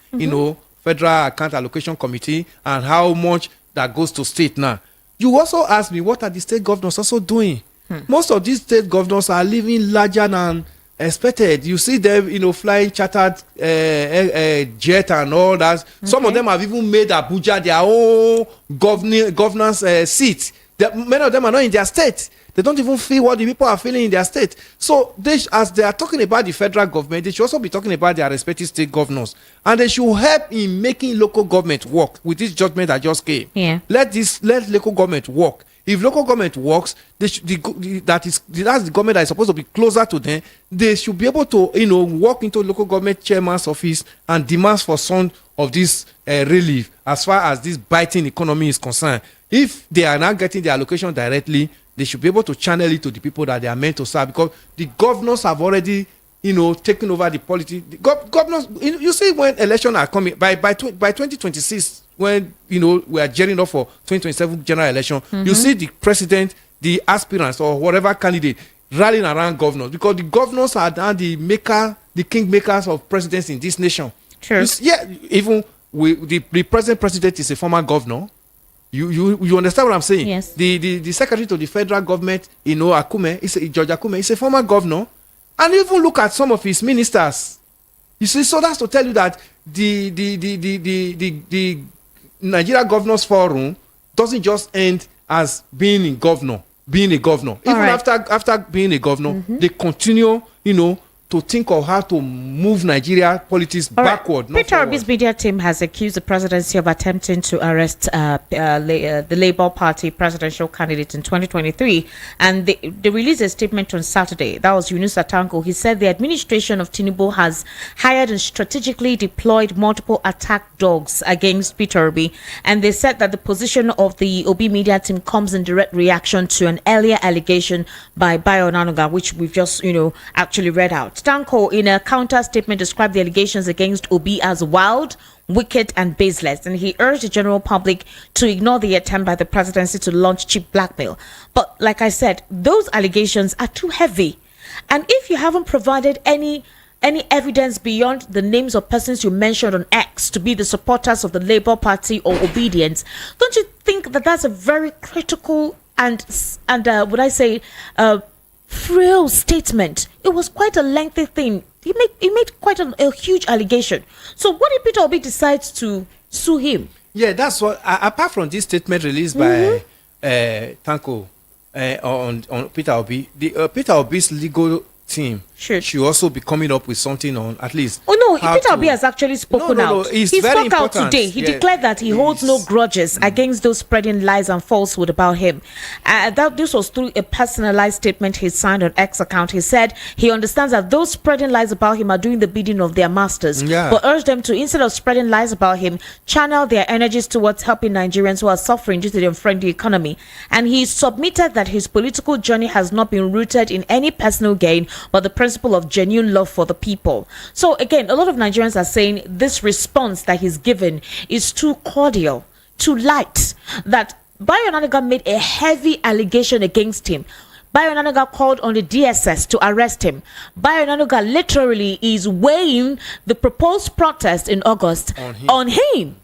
Federal Account Allocation Committee, and how much that goes to state now. You also ask me, what are the state governors also doing? Most of these state governors are living larger than expected. You see them, flying chartered jet and all that. Some of them have even made Abuja their own governance seat. Many of them are not in their state. They don't even feel what the people are feeling in their state. So as they are talking about the federal government, they should also be talking about their respective state governors. And they should help in making local government work with this judgment that just came. Yeah. Let local government work. If local government works, that's the government that is supposed to be closer to them. They should be able to, walk into local government chairman's office and demand for some of this relief as far as this biting economy is concerned. If they are not getting the allocation directly, they should be able to channel it to the people that they are meant to serve, because the governors have already, taken over the politics. Governors, you see, when elections are coming by 2026, when we are gearing up for 2027 general election, you see the president, the aspirants, or whatever candidate rallying around governors, because the governors are now the kingmakers of presidents in this nation. True. Even the present president is a former governor. You understand what I'm saying? Yes. The secretary to the federal government, George Akume, is a former governor. And even look at some of his ministers. You see, so that's to tell you that the Nigeria Governors Forum doesn't just end as being a governor. Even after being a governor, they continue, to think of how to move Nigeria politics backward. Peter Obi's media team has accused the presidency of attempting to arrest the Labour Party presidential candidate in 2023, and they released a statement on Saturday. That was Yunus Atanko. He said the administration of Tinubu has hired and strategically deployed multiple attack dogs against Peter Obi, and they said that the position of the Obi media team comes in direct reaction to an earlier allegation by Bayo Onanuga, which we've just, actually read out. Tanko, in a counter statement, described the allegations against Obi as wild, wicked, and baseless, and he urged the general public to ignore the attempt by the presidency to launch cheap blackmail. But like I said, those allegations are too heavy, and if you haven't provided any evidence beyond the names of persons you mentioned on X to be the supporters of the Labour Party or Obedience, don't you think that that's a very critical and would I say frail statement? It was quite a lengthy thing. He made quite a huge allegation. So what if Peter Obi decides to sue him? Yeah, that's what. Apart from this statement released by Tanko on Peter Obi, Peter Obi's legal team should also be coming up with something on at least. Oh no, Peter Obi has actually spoken out. He spoke out today. He declared that he holds no grudges against those spreading lies and falsehood about him. This was through a personalized statement he signed on X account. He said he understands that those spreading lies about him are doing the bidding of their masters, but urged them to, instead of spreading lies about him, channel their energies towards helping Nigerians who are suffering due to the unfriendly economy. And he submitted that his political journey has not been rooted in any personal gain, but the principle of genuine love for the people. So again, a lot of Nigerians are saying this response that he's given is too cordial, too light, that Bayo Onanuga made a heavy allegation against him. Bayo Onanuga called on the DSS to arrest him. Bayo Onanuga literally is weighing the proposed protest in August on him.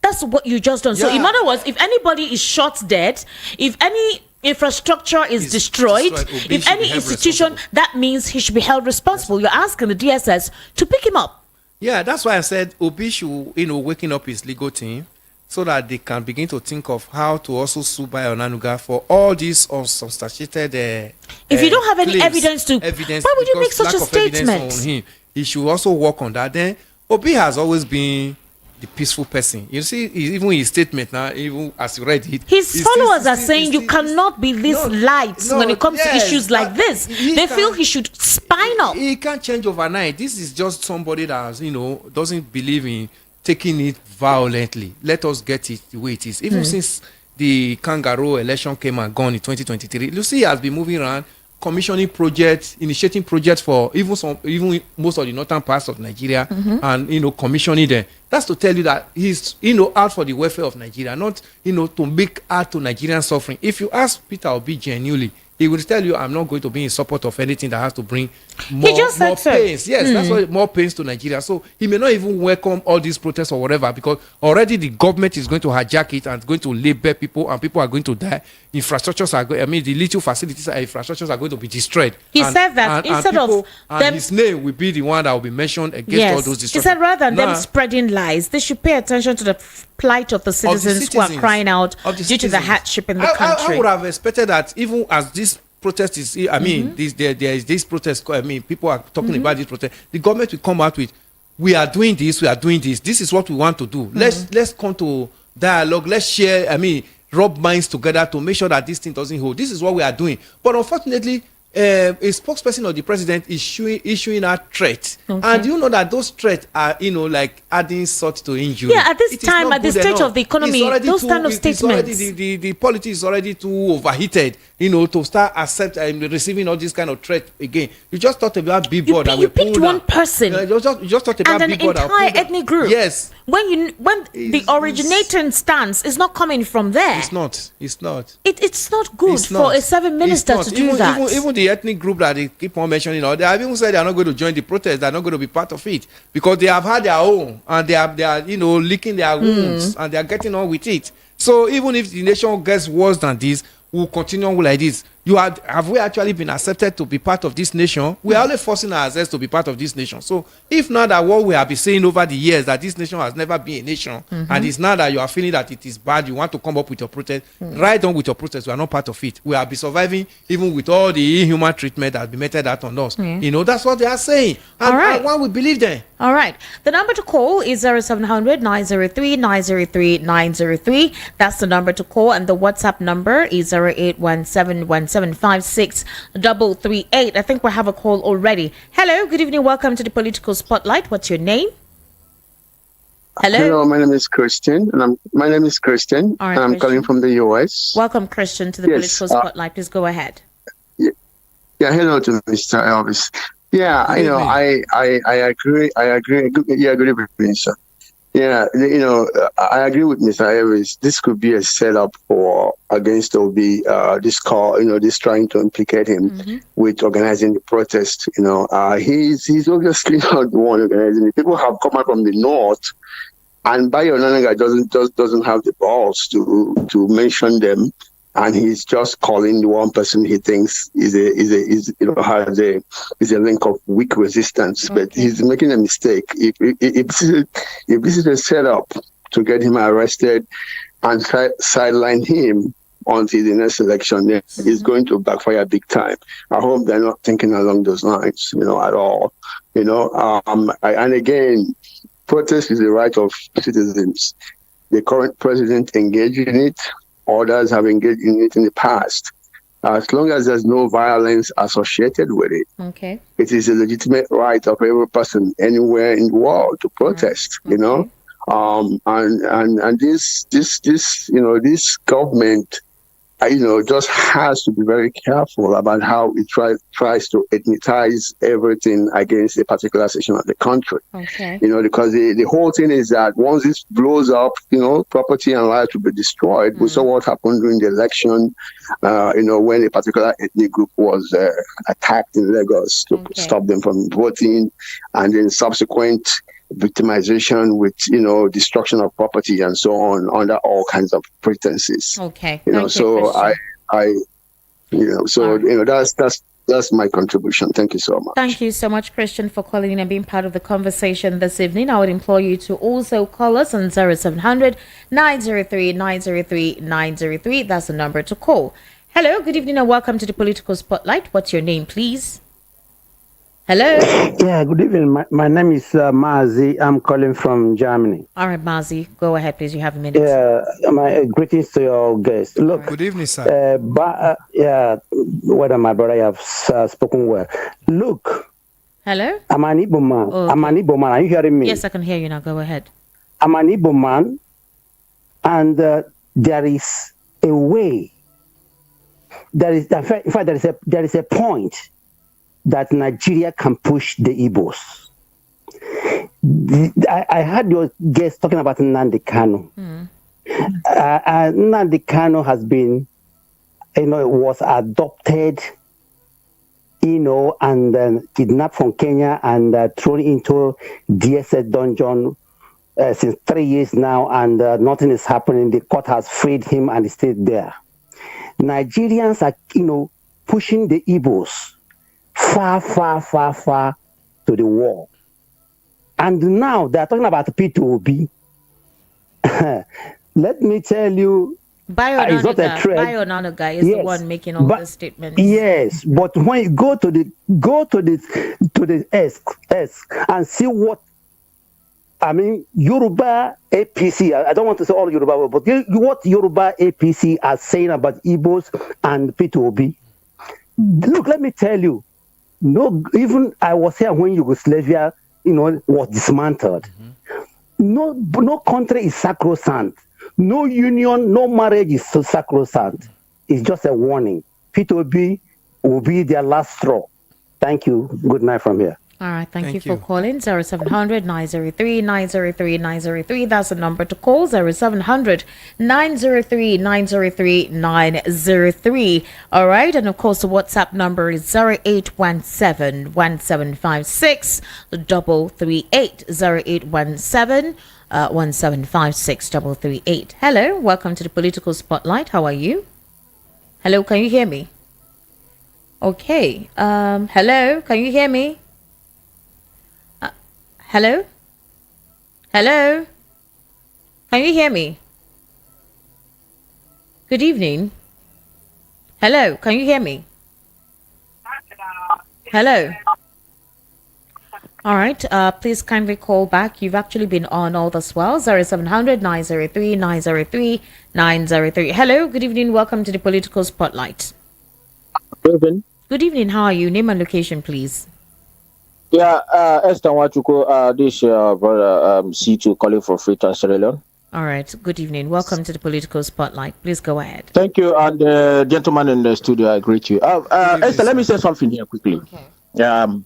That's what you just done. So in other words, if anybody is shot dead, if any infrastructure is destroyed, if any institution, that means he should be held responsible. You're asking the DSS to pick him up. Yeah, that's why I said Obi should, waking up his legal team so that they can begin to think of how to also sue Bayo Onanuga for all these unsubstantiated if you don't have any evidence, why would you make such a statement? On him, he should also work on that. Then Obi has always been the peaceful person. You see, even his statement now, even as you read it, his followers are saying you cannot be this light when it comes to issues like this. They feel he should spine up. He can't change overnight. This is just somebody that doesn't believe in taking it violently. Let us get it the way it is. Even since the kangaroo election came and gone in 2023, Lucy has been moving around, commissioning projects, initiating projects for even most of the northern parts of Nigeria, and commissioning them. That's to tell you that he's out for the welfare of Nigeria, not to make out to Nigerian suffering. If you ask Peter Obi genuinely, he will tell you, I'm not going to be in support of anything that has to bring more pains. Yes, that's why more pains to Nigeria. So he may not even welcome all these protests or whatever, because already the government is going to hijack it and going to label people, and people are going to die. Infrastructures are going, the little facilities and infrastructures are going to be destroyed. He said that instead of them, his name will be the one that will be mentioned against all those destructions. He said rather than them spreading lies, they should pay attention to the plight of the citizens who are crying out due to the hardship in the country. I would have expected that even as this protest is, there is this protest, people are talking about this protest, the government will come out with, we are doing this, this is what we want to do. Let's come to dialogue, let's share, rub minds together to make sure that this thing doesn't hold. This is what we are doing. But unfortunately, a spokesperson of the president is issuing a threat. And you know that those threats are, like adding sort to injury. Yeah, at this time, at the stage of the economy, those kind of statements. The politics is already too overheated, to start receiving all this kind of threat again. You just talked about billboard. You picked one person. You just talked about and an entire ethnic group. Yes. When the originating stance is not coming from there. It's not. It's not good for a serving minister to do that. Even the ethnic group that they keep on mentioning, they have even said they are not going to join the protest. They are not going to be part of it because they have had their own, and they are licking their wounds, and they are getting on with it. So even if the nation gets worse than this, we'll continue on like this. Have we actually been accepted to be part of this nation? We are only forcing ourselves to be part of this nation. So if not that what we have been saying over the years, that this nation has never been a nation, and it's now that you are feeling that it is bad, you want to come up with your protest, right on with your protest, we are not part of it. We have been surviving even with all the inhuman treatment that has been meted out on us. That's what they are saying. And, and why we believe them. All right. The number to call is 0700 903 903 903. That's the number to call. And the WhatsApp number is 0817175638. I think we have a call already. Hello. Good evening. Welcome to the Political Spotlight. What's your name? Hello, my name is Christian, and I'm Christian. calling from the US. Welcome, Christian, to the Political Spotlight. Please go ahead. Yeah, hello to Mr. Elvis. Yeah, I agree. Yeah, good evening, sir. Yeah, I agree with Mr. Elvis. This could be a setup against Obi. This trying to implicate him with organizing the protest. He's obviously not the one organizing it. People have come out from the north, and Bayo Nanaga doesn't have the balls to mention them. And he's just calling the one person he thinks has a link of weak resistance, but he's making a mistake. If this is a setup to get him arrested and sideline him until the next election, then it's going to backfire big time. I hope they're not thinking along those lines, at all. And again, protest is the right of citizens. The current president engaged in it. Others have engaged in it in the past. As long as there's no violence associated with it, it is a legitimate right of every person anywhere in the world to protest. And this government, just has to be very careful about how it tries to ethnicize everything against a particular section of the country. Because the whole thing is that once this blows up, property and life will be destroyed. We saw what happened during the election, when a particular ethnic group was attacked in Lagos to stop them from voting, and then subsequent victimization with destruction of property and so on under all kinds of pretenses. That's my contribution. Thank you so much. Thank you so much, Christian, for calling in and being part of the conversation this evening. I would implore you to also call us on 0700 903 903 903. That's the number to call. Hello, good evening and welcome to the Political Spotlight. What's your name, please? Hello. Yeah, good evening. My name is Mazi. I'm calling from Germany. All right, Mazi, go ahead, please. You have a minute. Yeah, my greetings to your guests. Look, good evening, sir. Whether my brother have spoken well. Look. Hello. I'm an Igbo man. I'm an Igbo man. Are you hearing me? Yes, I can hear you now. Go ahead. I'm an Igbo man, and there is a way. There is a point that Nigeria can push the Igbos. I heard your guest talking about Nnamdi Kanu. Nnamdi Kanu has been, was adopted, and then kidnapped from Kenya and thrown into DSS dungeon since 3 years now, and nothing is happening. The court has freed him and he stayed there. Nigerians are, pushing the Igbos far to the wall. And now they're talking about P2B. Let me tell you, it's not a threat. Bayo is the one making all the statements. Yes, but when you go to the S and see what Yoruba APC, I don't want to say all Yoruba, but what Yoruba APC are saying about Igbos and P2B. Look, let me tell you, even I was here when Yugoslavia, was dismantled. No country is sacrosanct. No union, no marriage is so sacrosanct. It's just a warning. P2B will be their last straw. Thank you. Good night from here. All right, thank you for calling. 0700 903 903 903. That's the number to call. 0700 903 903 903. All right, and of course the WhatsApp number is 0817 1756 338. 0817 1756 338. Hello, welcome to the Political Spotlight. How are you? Hello, can you hear me? Okay. Hello, can you hear me? Hello? Hello? Can you hear me? Good evening. Hello, can you hear me? Hello? All right, please kindly call back. You've actually been on all this while. 0700 903 903 903. Hello, good evening. Welcome to the Political Spotlight. Good evening. Good evening. How are you? Name and location, please. Yeah, Esther Wachuko, this brother C2 calling for Freetown, Sierra Leone. All right, good evening. Welcome to the Political Spotlight. Please go ahead. Thank you, and gentlemen in the studio, I greet you. Esther, let me say something here quickly. Okay.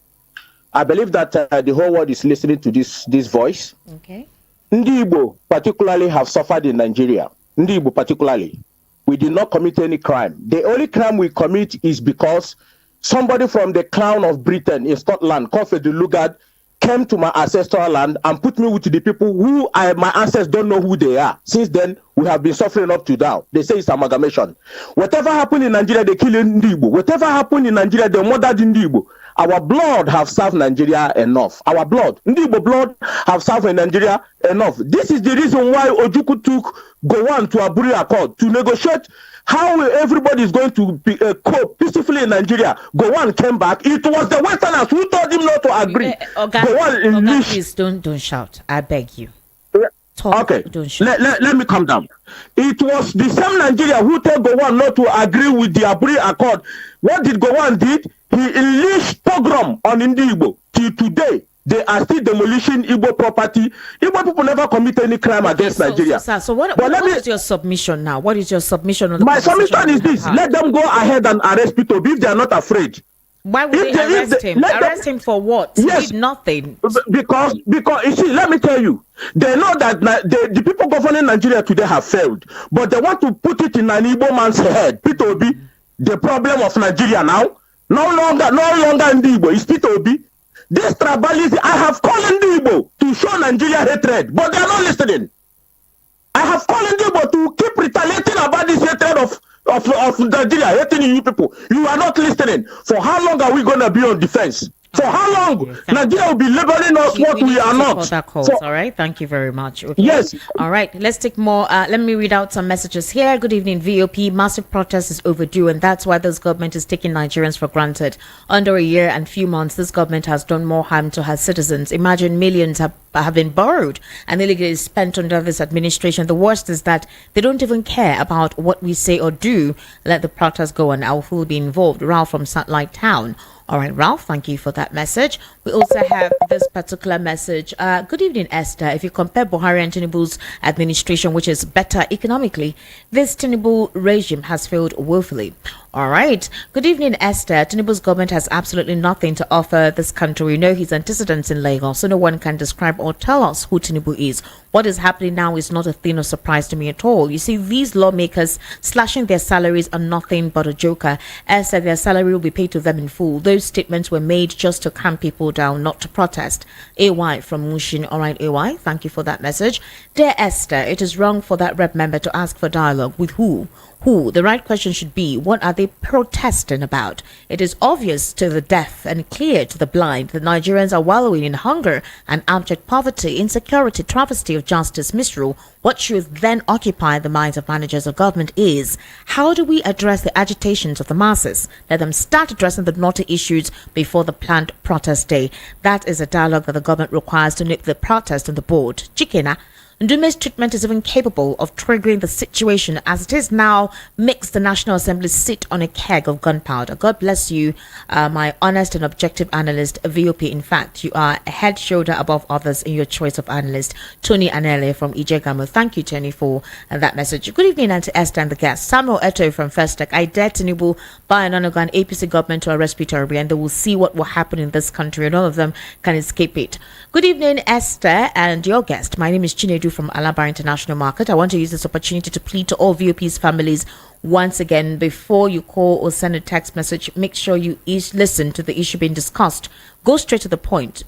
I believe that the whole world is listening to this voice. Okay. Ndi Igbo particularly have suffered in Nigeria. Ndi Igbo particularly. We did not commit any crime. The only crime we commit is because somebody from the Crown of Britain in Scotland, Comfort de Lugard, came to my ancestral land and put me with the people who my ancestors don't know who they are. Since then, we have been suffering up to now. They say it's amalgamation. Whatever happened in Nigeria, they kill Ndi Igbo. Whatever happened in Nigeria, they murdered Ndi Igbo. Our blood have served Nigeria enough. Our blood, Ndi Igbo blood, have served in Nigeria enough. This is the reason why Ojukwu took Gowon to Aburi Accord to negotiate how everybody is going to cope peacefully in Nigeria. Gowon came back. It was the Westerners who told him not to agree. Gowon, please don't shout. I beg you. Talk, okay, don't shout. Let me calm down. It was the same Nigeria who told Gowon not to agree with the Aburi Accord. What did Gowon did? He unleashed pogrom on Ndi Igbo. Till today, they are still demolishing Igbo property. Igbo people never commit any crime against Nigeria. So what is your submission now? What is your submission on the My submission is this. Let them go ahead and arrest Peter Obi if they are not afraid. Why would they arrest him? Arrest him for what? Yes, he did nothing. Because you see, let me tell you, they know that the people governing Nigeria today have failed, but they want to put it in an Igbo man's head. Peter Obi, the problem of Nigeria now, no longer Ndi Igbo, it's Peter Obi. This tribalism, I have called Ndi Igbo to show Nigeria hatred, but they are not listening. I have called Ndi Igbo to keep retaliating about this hatred of Nigeria, hating you people. You are not listening. For how long are we going to be on defense? For how long? Nigeria will be labeling us what we are not. All right. Thank you very much. Okay. Yes. All right. Let's take more. Let me read out some messages here. Good evening, VOP. Massive protest is overdue, and that's why this government is taking Nigerians for granted. Under a year and few months, this government has done more harm to her citizens. Imagine millions have been borrowed and illegally spent under this administration. The worst is that they don't even care about what we say or do. Let the protest go on. I will be involved. Ralph from Satellite Town. All right, Ralph, thank you for that message. We also have this particular message. Good evening, Esther. If you compare Buhari and Tinubu's administration, which is better economically, this Tinubu regime has failed woefully. All right. Good evening, Esther. Tinubu's government has absolutely nothing to offer this country. We know his antecedents in Lagos, so no one can describe or tell us who Tinubu is. What is happening now is not a thing of surprise to me at all. You see, these lawmakers slashing their salaries are nothing but a joker. Esther, their salary will be paid to them in full. Those statements were made just to calm people down, not to protest. AY from Mushin. All right, AY, thank you for that message. Dear Esther, it is wrong for that rep member to ask for dialogue. With who? Who? The right question should be, what are they protesting about? It is obvious to the deaf and clear to the blind that Nigerians are wallowing in hunger and abject poverty, insecurity, travesty of justice, misrule. What should then occupy the minds of managers of government is, how do we address the agitations of the masses? Let them start addressing the knotty issues before the planned protest day. That is a dialogue that the government requires to nip the protest on the board. Chikena. Ndume's treatment is even capable of triggering the situation as it is now makes the National Assembly sit on a keg of gunpowder. God bless you, my honest and objective analyst, VOP. In fact, you are a head shoulder above others in your choice of analyst. Tony Anele from Ijegamo. Thank you, Tony, for that message. Good evening, Auntie Esther and the guest. Samuel Eto from First Tech. I dare Tinubu by an underground APC government to arrest Peter Obi, and they will see what will happen in this country, and none of them can escape it. Good evening, Esther and your guest. My name is Chinedu from Alaba International Market. I want to use this opportunity to plead to all VOP's families once again, before you call or send a text message, make sure you listen to the issue being discussed. Go straight to the point.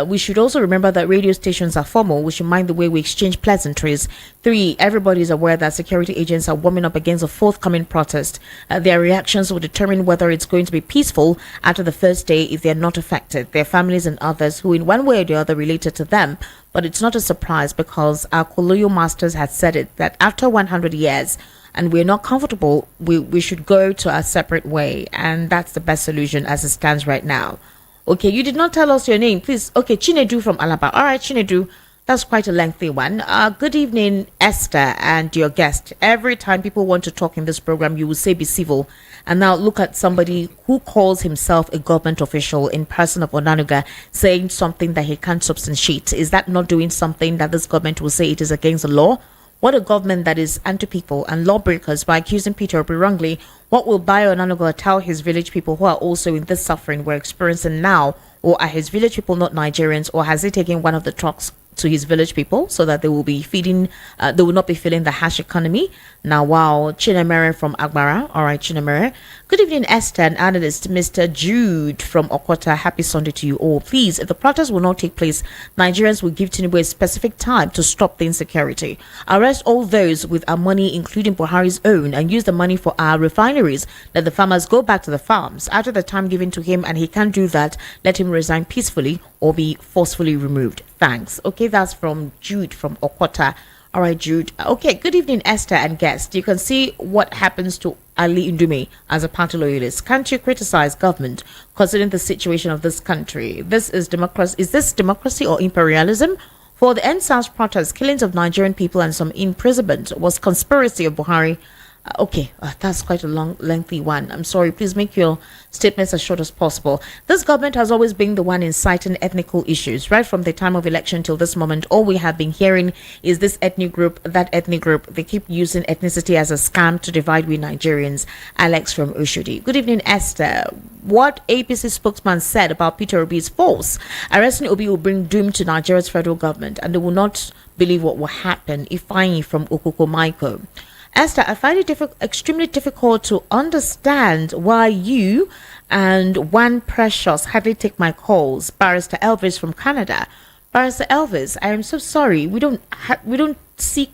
we should also remember that radio stations are formal. We should mind the way we exchange pleasantries. 3, everybody is aware that security agents are warming up against a forthcoming protest. Their reactions will determine whether it's going to be peaceful after the first day if they're not affected. Their families and others who in one way or the other related to them. But it's not a surprise because our colonial masters had said it, that after 100 years, and we're not comfortable, we should go to a separate way. And that's the best solution as it stands right now. Okay, you did not tell us your name, please. Okay, Chinedu from Alaba. All right, Chinedu, that's quite a lengthy one. Good evening, Esther and your guest. Every time people want to talk in this program, you will say be civil. And now look at somebody who calls himself a government official in person of Onanuga saying something that he can't substantiate. Is that not doing something that this government will say it is against the law? What a government that is anti-people and lawbreakers by accusing Peter Obi wrongly. What will Bayo Onanuga tell his village people who are also in this suffering we're experiencing now? Or are his village people not Nigerians? Or has he taken one of the trucks to his village people so that they will be feeding, they will not be feeling the harsh economy? Now, wow, Chinemere from Agbara. All right, Chinemere. Good evening, Esther and Analyst, Mr. Jude from Okota. Happy Sunday to you all. Please, if the protests will not take place, Nigerians will give Tinubu a specific time to stop the insecurity. Arrest all those with our money, including Buhari's own, and use the money for our refineries. Let the farmers go back to the farms. After the time given to him and he can't do that, let him resign peacefully or be forcefully removed. Thanks. Okay, that's from Jude from Okota. All right, Jude. Okay, good evening, Esther and guest. You can see what happens to Ali Ndume as a party loyalist. Can't you criticize government considering the situation of this country? This is democracy. Is this democracy or imperialism? For the NSAS protests, killings of Nigerian people and some imprisonment was conspiracy of Buhari. Okay, that's quite a lengthy one. I'm sorry. Please make your statements as short as possible. This government has always been the one inciting ethnical issues. Right from the time of election till this moment, all we have been hearing is this ethnic group, that ethnic group. They keep using ethnicity as a scam to divide we Nigerians. Alex from Oshodi. Good evening, Esther. What APC spokesman said about Peter Obi is false. Arresting Obi will bring doom to Nigeria's federal government, and they will not believe what will happen. Ifeanyi from Okoko Maiko. Esther, I find it extremely difficult to understand why you and one Precious hardly take my calls. Barrister Elvis from Canada. Barrister Elvis, I am so sorry. We don't seek,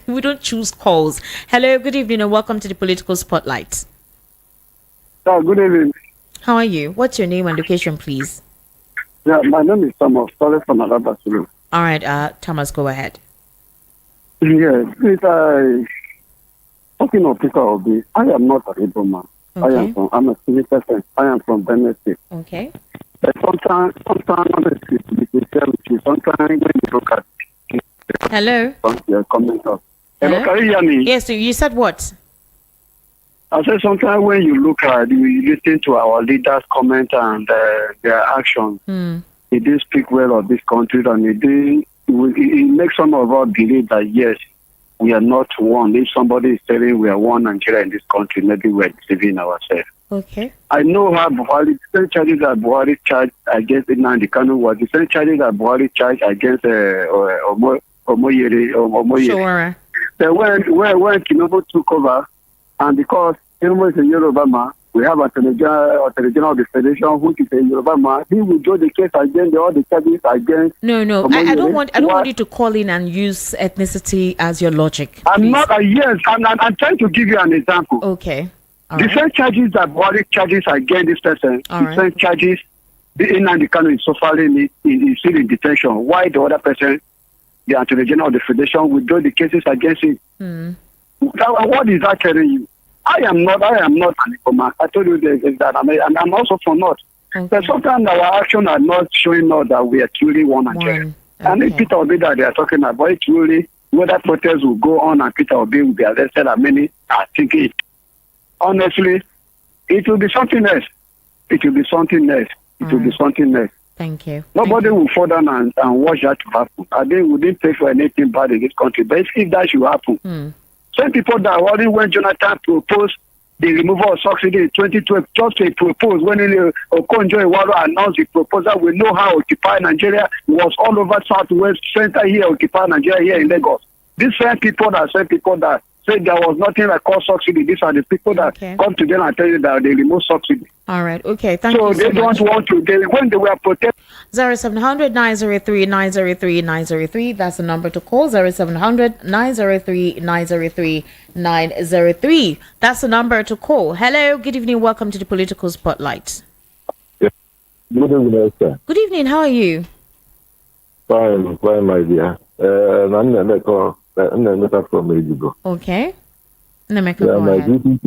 we don't choose calls. Hello, good evening, and welcome to the Political Spotlight. Good evening. How are you? What's your name and location, please? Yeah, my name is Thomas. Sorry for Alaba. All right, Thomas, go ahead. Yes, talking of Peter Obi, I am not a Hebrew man. Okay. I'm a civil person. I am from Benin State. Okay. But sometimes, honestly, to be sincere with you, sometimes when you look at Hello? your comment of, Hello, can you hear me? Yes, so you said what? I said sometimes when you look at, you listen to our leaders' comment and their actions, they do speak well of this country, and it makes some of us believe that yes, we are not one. If somebody is saying we are one Nigeria in this country, maybe we are deceiving ourselves. Okay. I know how Buhari, the same charges that Buhari charged against Nnamdi Kanu was the same charges that Buhari charged against Omoyere. Sure. So when Tinubu took over, and because Tinubu is a Yoruba man, we have Attorney General of the Federation, which is a Yoruba man. He will do the case against all the charges against. No. I don't want you to call in and use ethnicity as your logic. I'm not. Yes, I'm trying to give you an example. Okay. The same charges that Buhari charges against this person, same charges the Nnamdi Kanu is suffering is still in detention. Why the other person, the Attorney General of the Federation, will do the cases against him? What is that telling you? I am not an informer. I told you that I'm also from North. Okay. But sometimes our actions are not showing us that we are truly one Nigeria. Okay. And if Peter Obi that they are talking about it, truly, whether protests will go on and Peter Obi will be arrested, and many are thinking, honestly, it will be something else. It will be something else. It will be something else. Thank you. Nobody will fall down and watch that to happen. I think we didn't pay for anything bad in this country. But if that should happen, some people that already when Jonathan proposed the removal of subsidy in 2012, just to propose when Okonjo-Iweala announced the proposal, we know how Occupy Nigeria was all over Southwest, Center here, Occupy Nigeria here in Lagos. These same people that say there was nothing like called subsidy. These are the people that come to them and tell you that they remove subsidy. All right. Okay. Thank you. So they don't want to. When they were protected. 0700 903 903 903. That's the number to call. 0700 903 903 903. That's the number to call. Hello. Good evening. Welcome to the Political Spotlight. Good evening, sir. Good evening. How are you? Fine, my dear. I'm Nemeka from Ejigo. Okay. Nemeka, yeah, my greeting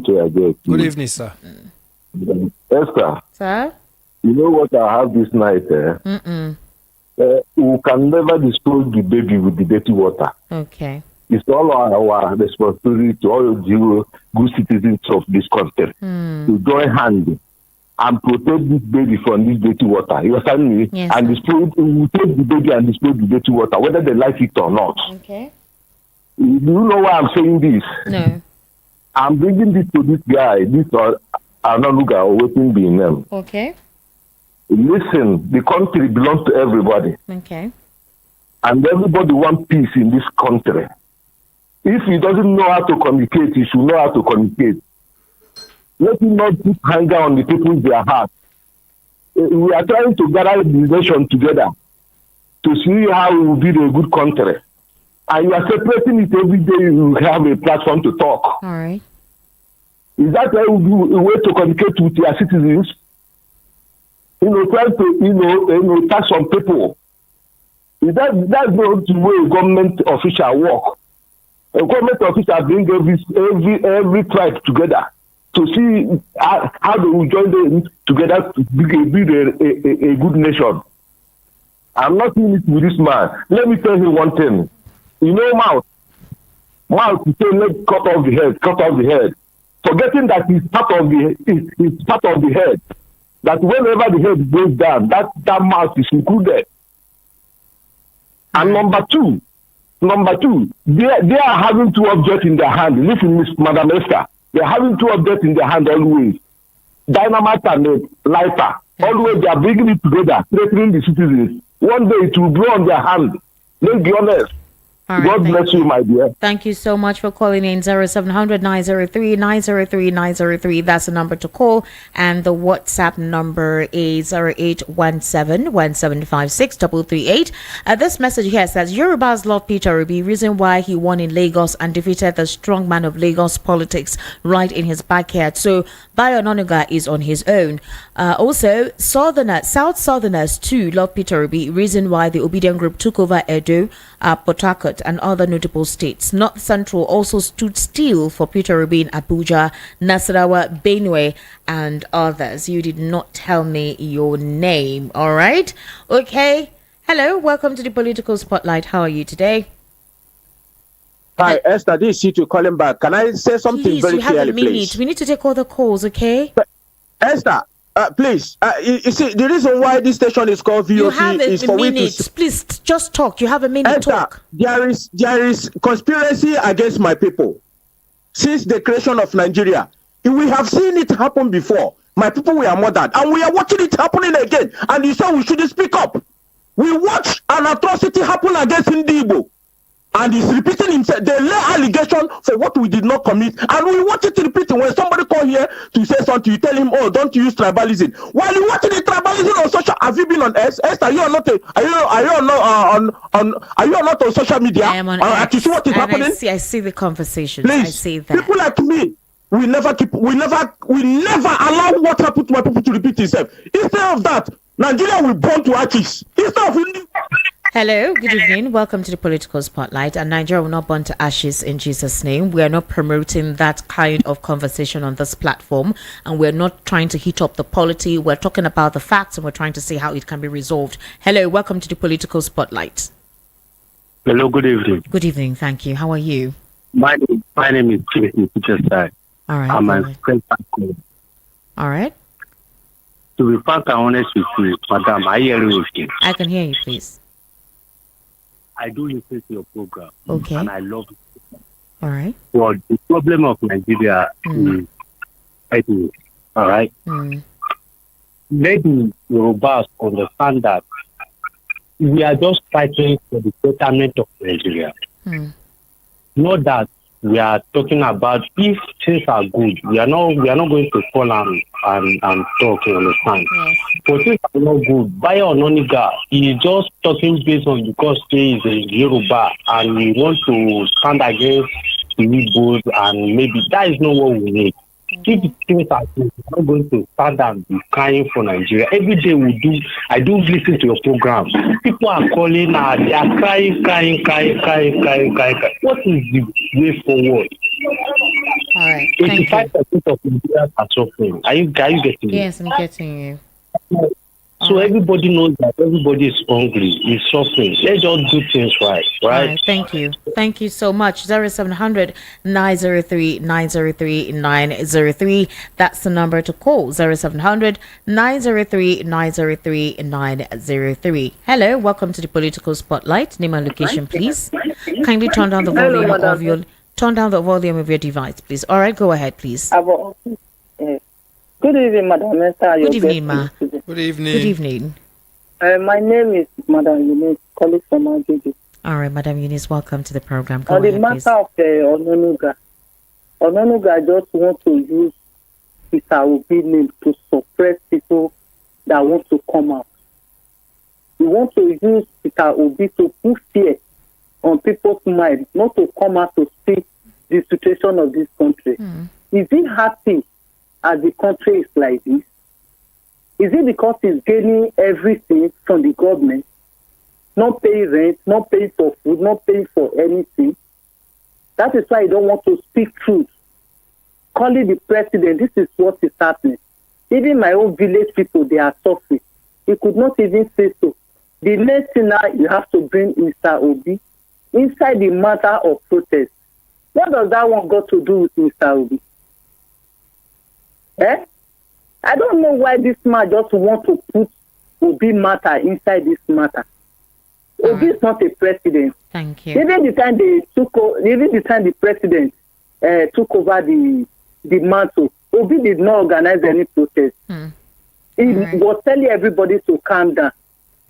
to your guest. Good evening, sir. Esther. Sir? You know what I have this night? We can never dispose the baby with the dirty water. Okay. It's all our responsibility to all the good citizens of this country to join hands and protect this baby from this dirty water. You understand me? Yes, and we take the baby and dispose the dirty water, whether they like it or not. Okay. Do you know why I'm saying this? No. I'm bringing this to this guy, this Analuga, waiting being name. Okay. Listen, the country belongs to everybody. Okay. And everybody wants peace in this country. If he doesn't know how to communicate, he should know how to communicate. Let him not put anger on the people in their heart. We are trying to gather the nation together to see how we will build a good country. And you are separating it every day. You have a platform to talk. All right. Is that a way to communicate with your citizens? Trying to, tax on people. That's not the way a government official work. A government official bring every tribe together to see how they will join them together to build a good nation. I'm not in it with this man. Let me tell you one thing. Mouth to say let's cut off the head. Forgetting that it's part of the head. That whenever the head goes down, that mouth is included. And number two, they are having two objects in their hand. Listen, Miss Madam Esther, they are having two objects in their hand always. Dynamite and a lighter. Always they are bringing it together, threatening the citizens. One day it will blow on their hand. Let's be honest. All right, God bless you, my dear. Thank you so much for calling in. 0700 903 903 903. That's the number to call. And the WhatsApp number is 0817 1756 338. This message here says Yoruba's love Peter Obi, reason why he won in Lagos and defeated the strong man of Lagos politics right in his backyard. So Bayo Onanuga is on his own. Also, South Southerners too love Peter Obi, reason why the Obedient Group took over Edo, Port Harcourt, and other notable states. North Central also stood still for Peter Obi in Abuja, Nasarawa, Benue, and others. You did not tell me your name, all right? Okay. Hello, welcome to the Political Spotlight. How are you today? Hi, Esther, this is you calling back. Can I say something very clearly, please? We need to take all the calls, okay? Esther, please. You see, the reason why this station is called VOC is for minute. Please, just talk. You have a minute. Esther, talk. There is conspiracy against my people since the creation of Nigeria. We have seen it happen before. My people were murdered, and we are watching it happening again. And you say we shouldn't speak up. We watch an atrocity happen against Ndibo. And he's repeating himself. They lay allegation for what we did not commit, and we watch it repeating. When somebody call here to say something, you tell him, "Oh, don't use tribalism." While you watching the tribalism on social, have you been on X? Are you not? Are you not on social media? I am on X. To see what is happening. I see the conversations. Please, I see that. People like me, we never allow what happened to my people to repeat itself. Instead of that, Nigeria will burn to ashes. Instead of Hello, good evening. Welcome to the Political Spotlight. And Nigeria will not burn to ashes in Jesus' name. We are not promoting that kind of conversation on this platform. And we're not trying to heat up the polity. We're talking about the facts and we're trying to see how it can be resolved. Hello, welcome to the Political Spotlight. Hello, good evening. Good evening, thank you. How are you? My name is Timothy Peter. All right. I'm a friend. All right. To be frank and honest with you, Madam, I hear you with you. I can hear you, please. I do listen to your program. Okay. And I love it. All right. Well, the problem of Nigeria is ethnic. All right. Maybe Yorubas understand that we are just fighting for the betterment of Nigeria. Not that we are talking about if things are good, we are not going to call and talk, you understand? Yes. But things are not good. Bayo Ononiga is just talking based on because he is a Yoruba and we want to stand against the Igbos, and maybe that is not what we need. If things are good, we're not going to stand and be crying for Nigeria. Every day I do listen to your program. People are calling, they are crying. What is the way forward? All right. Thank you. 85% of Nigerians are suffering. Are you getting me? Yes, I'm getting you. So everybody knows that everybody is hungry, is suffering. Let's just do things right. All right. Thank you. Thank you so much. 0700 903 903 903. That's the number to call. 0700 903 903 903. Hello. Welcome to the Political Spotlight. Name and location, please. Kindly turn down the volume of your device, please. All right. Go ahead, please. Good evening, Madam Esther. Good evening, ma. Good evening. Good evening. My name is Madam Eunice, calling from Agege. All right, Madam Eunice, welcome to the program. Go On the ahead, matter please. of Ononuga just want to use Peter Obi name to suppress people that want to come out. We want to use Peter Obi to put fear on people's mind, not to come out to speak the situation of this country. Is he happy as the country is like this? Is it because he's gaining everything from the government? Not paying rent, not paying for food, not paying for anything. That is why he don't want to speak truth. Calling the president, this is what is happening. Even my own village people, they are suffering. He could not even say so. The next thing now, you have to bring Mr. Obi inside the matter of protest. What does that one got to do with Mr. Obi? I don't know why this man just want to put Obi matter inside this matter. Obi is not a president. Thank you. Even the time the president took over the mantle, Obi did not organize any protest. He was telling everybody to calm down.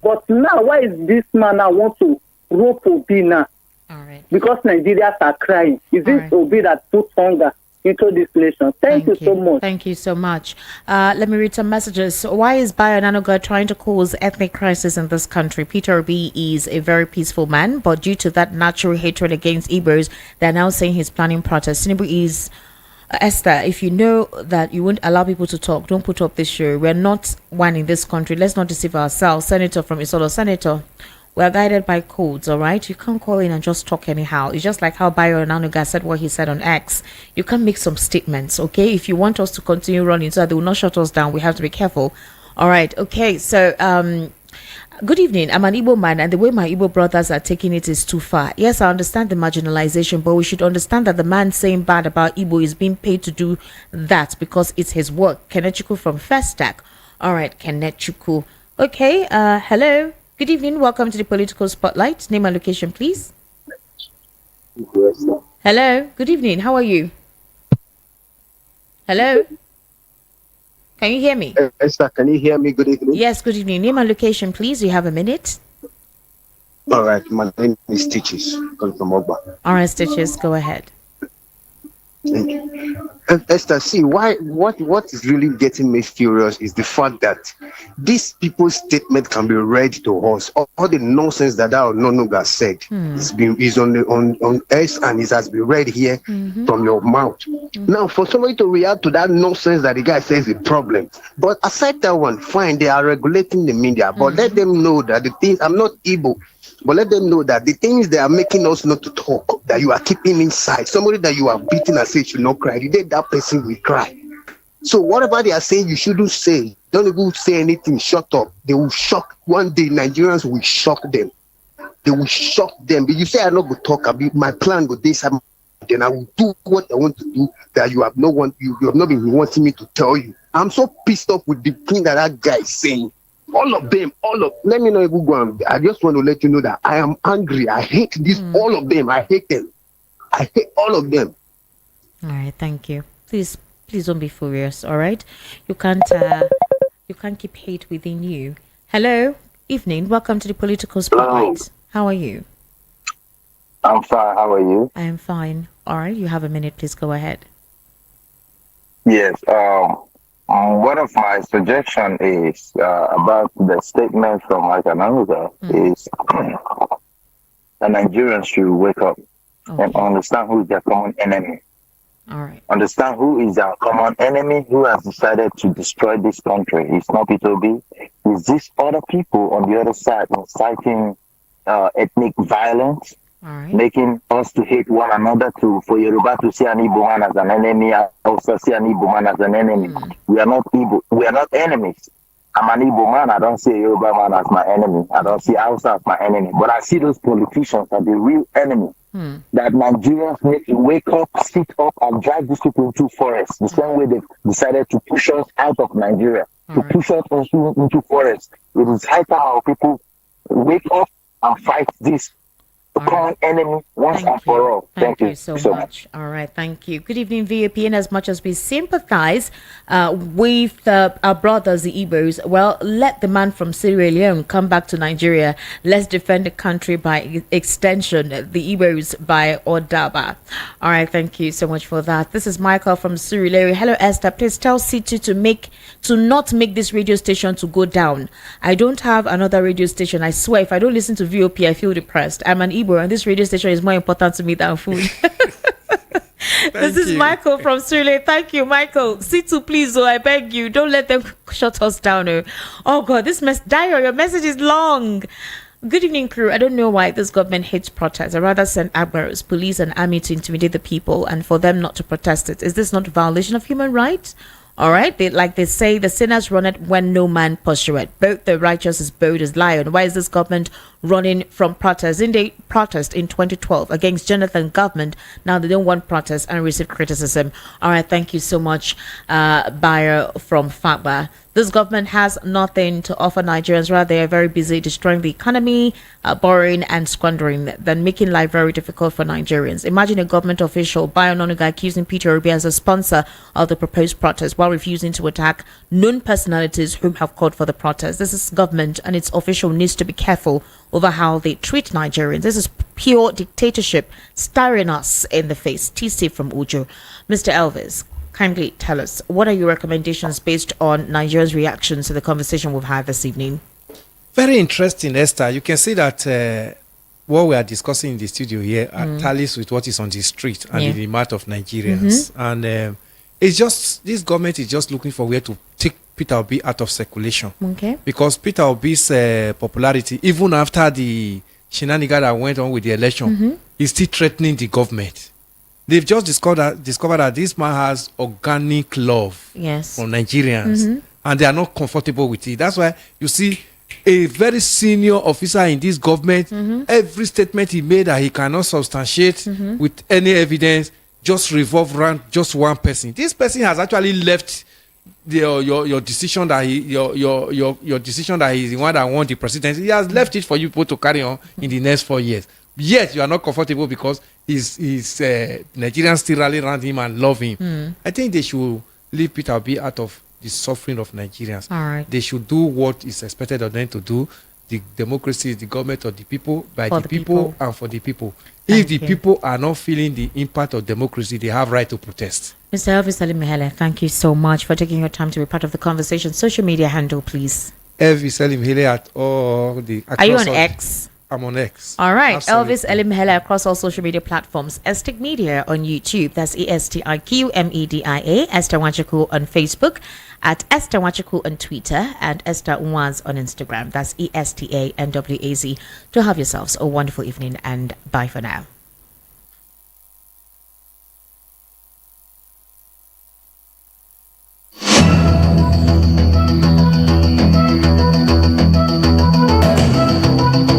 But now, why is this man now want to rope Obi now? All right. Because Nigerians are crying. Is this Obi that puts hunger into this nation? Thank you so much. Thank you so much. Let me read some messages. Why is Bayo Ononiga trying to cause ethnic crisis in this country? Peter Obi is a very peaceful man, but due to that natural hatred against Igbos, they're now saying he's planning protests. Tinubu is Esther, if you know that you won't allow people to talk, don't put up this show. We're not one in this country. Let's not deceive ourselves. Senator from Isolo, Senator, we're guided by codes, all right? You can't call in and just talk anyhow. It's just like how Bayo Ononiga said what he said on X. You can't make some statements, okay? If you want us to continue running so that they will not shut us down, we have to be careful. All right, okay. So, good evening. I'm an Igbo man, and the way my Igbo brothers are taking it is too far. Yes, I understand the marginalization, but we should understand that the man saying bad about Igbo is being paid to do that because it's his work. Kenechukwu from Festac. All right, Kenechukwu. Okay, hello. Good evening. Welcome to the Political Spotlight. Name and location, please. Hello. Good evening. How are you? Hello. Can you hear me? Esther, can you hear me? Good evening. Yes, good evening. Name and location, please. You have a minute. All right. My name is Stitches. Coming from Ogba. All right, Stitches. Go ahead. Thank you. Esther, see, what is really getting me furious is the fact that these people's statement can be read to us. All the nonsense that Ononuga said is on X, and it has been read here from your mouth. Now, for somebody to react to that nonsense that the guy says is a problem. But aside that one, fine, they are regulating the media, but let them know that the things, I'm not Igbo, but let them know that the things they are making us not to talk, that you are keeping inside, somebody that you are beating and say should not cry, the day that person will cry. So whatever they are saying, you shouldn't say. Don't even say anything, shut up. They will shock. One day, Nigerians will shock them. They will shock them. But you say, I'm not going to talk. My plan with this, then I will do what I want to do that you have not been wanting me to tell you. I'm so pissed off with the thing that guy is saying. All of them, let me know if you go on. I just want to let you know that I am angry. I hate this, all of them. I hate them. I hate all of them. All right, thank you. Please don't be furious, all right? You can't keep hate within you. Hello, evening. Welcome to the Political Spotlight. How are you? I'm fine. How are you? I am fine. All right, you have a minute. Please go ahead. Yes. One of my suggestion is about the statement from like an another is the Nigerians should wake up and understand who is their common enemy. All right. Understand who is our common enemy who has decided to destroy this country. It's not P2B. It's these other people on the other side inciting ethnic violence, making us to hate one another, for Yoruba to see an Igbo man as an enemy, also see an Igbo man as an enemy. We are not Igbo. We are not enemies. I'm an Igbo man. I don't see a Yoruba man as my enemy. I don't see Hausa as my enemy. But I see those politicians as the real enemy. That Nigerians need to wake up, sit up, and drive these people into forests. The same way they decided to push us out of Nigeria, to push us into forests. It is high time our people wake up and fight this common enemy once and for all. Thank you so much. All right, thank you. Good evening, VAP. And as much as we sympathize with our brothers, the Igbos, well, let the man from Sierra Leone come back to Nigeria. Let's defend the country by extension, the Igbos by Odaba. All right, thank you so much for that. This is Michael from Sierra Leone. Hello, Esther. Please tell C2 to not make this radio station to go down. I don't have another radio station. I swear, if I don't listen to VOP, I feel depressed. I'm an Igbo, and this radio station is more important to me than food. This is Michael from Sierra. Thank you, Michael. C2, please, I beg you, don't let them shut us down. Oh God, this Dio, your message is long. Good evening, crew. I don't know why this government hates protests. I rather send admirals, police, and army to intimidate the people and for them not to protest it. Is this not a violation of human rights? All right, they say, the sinners run it when no man pursue it. Both the righteous is bold as lion. Why is this government running from protests? In the protest in 2012 against Jonathan government, now they don't want protests and receive criticism. All right, thank you so much, Bayer from Fagba. This government has nothing to offer Nigerians. Rather, they are very busy destroying the economy, borrowing and squandering, then making life very difficult for Nigerians. Imagine a government official, Bayononiga, accusing Peter Obi as a sponsor of the proposed protest while refusing to attack known personalities whom have called for the protest. This is government, and its official needs to be careful over how they treat Nigerians. This is pure dictatorship staring us in the face. TC from Ujo. Mr. Elvis, kindly tell us, what are your recommendations based on Nigeria's reactions to the conversation we've had this evening? Very interesting, Esther. You can see that what we are discussing in the studio here tallies with what is on the street and in the mouth of Nigerians. And it's just, this government is just looking for where to take Peter Obi out of circulation. Okay. Because Peter Obi's popularity, even after the shenanigans that went on with the election, is still threatening the government. They've just discovered that this man has organic love from Nigerians, and they are not comfortable with it. That's why you see a very senior officer in this government, every statement he made that he cannot substantiate with any evidence just revolve around just one person. This person has actually left your decision that your decision that he's the one that won the presidency. He has left it for you people to carry on in the next 4 years. Yet you are not comfortable because he's Nigerians still rally around him and love him. I think they should leave Peter Obi out of the suffering of Nigerians. All right. They should do what is expected of them to do. The democracy is the government of the people, by the people, and for the people. If the people are not feeling the impact of democracy, they have right to protest. Mr. Elvis Salim Mihele, thank you so much for taking your time to be part of the conversation. Social media handle, please. Elvis Salim Mihele at all the... Are you on X? I'm on X. All right. Absolutely. Elvis Elim Mihele across all social media platforms. Estic Media on YouTube. That's ESTIQMEDIA. Esther Wachiku on Facebook. At Esther Wachiku on Twitter. And Esther Nwaz on Instagram. That's ESTANWAZ. To have yourselves a wonderful evening and bye for now.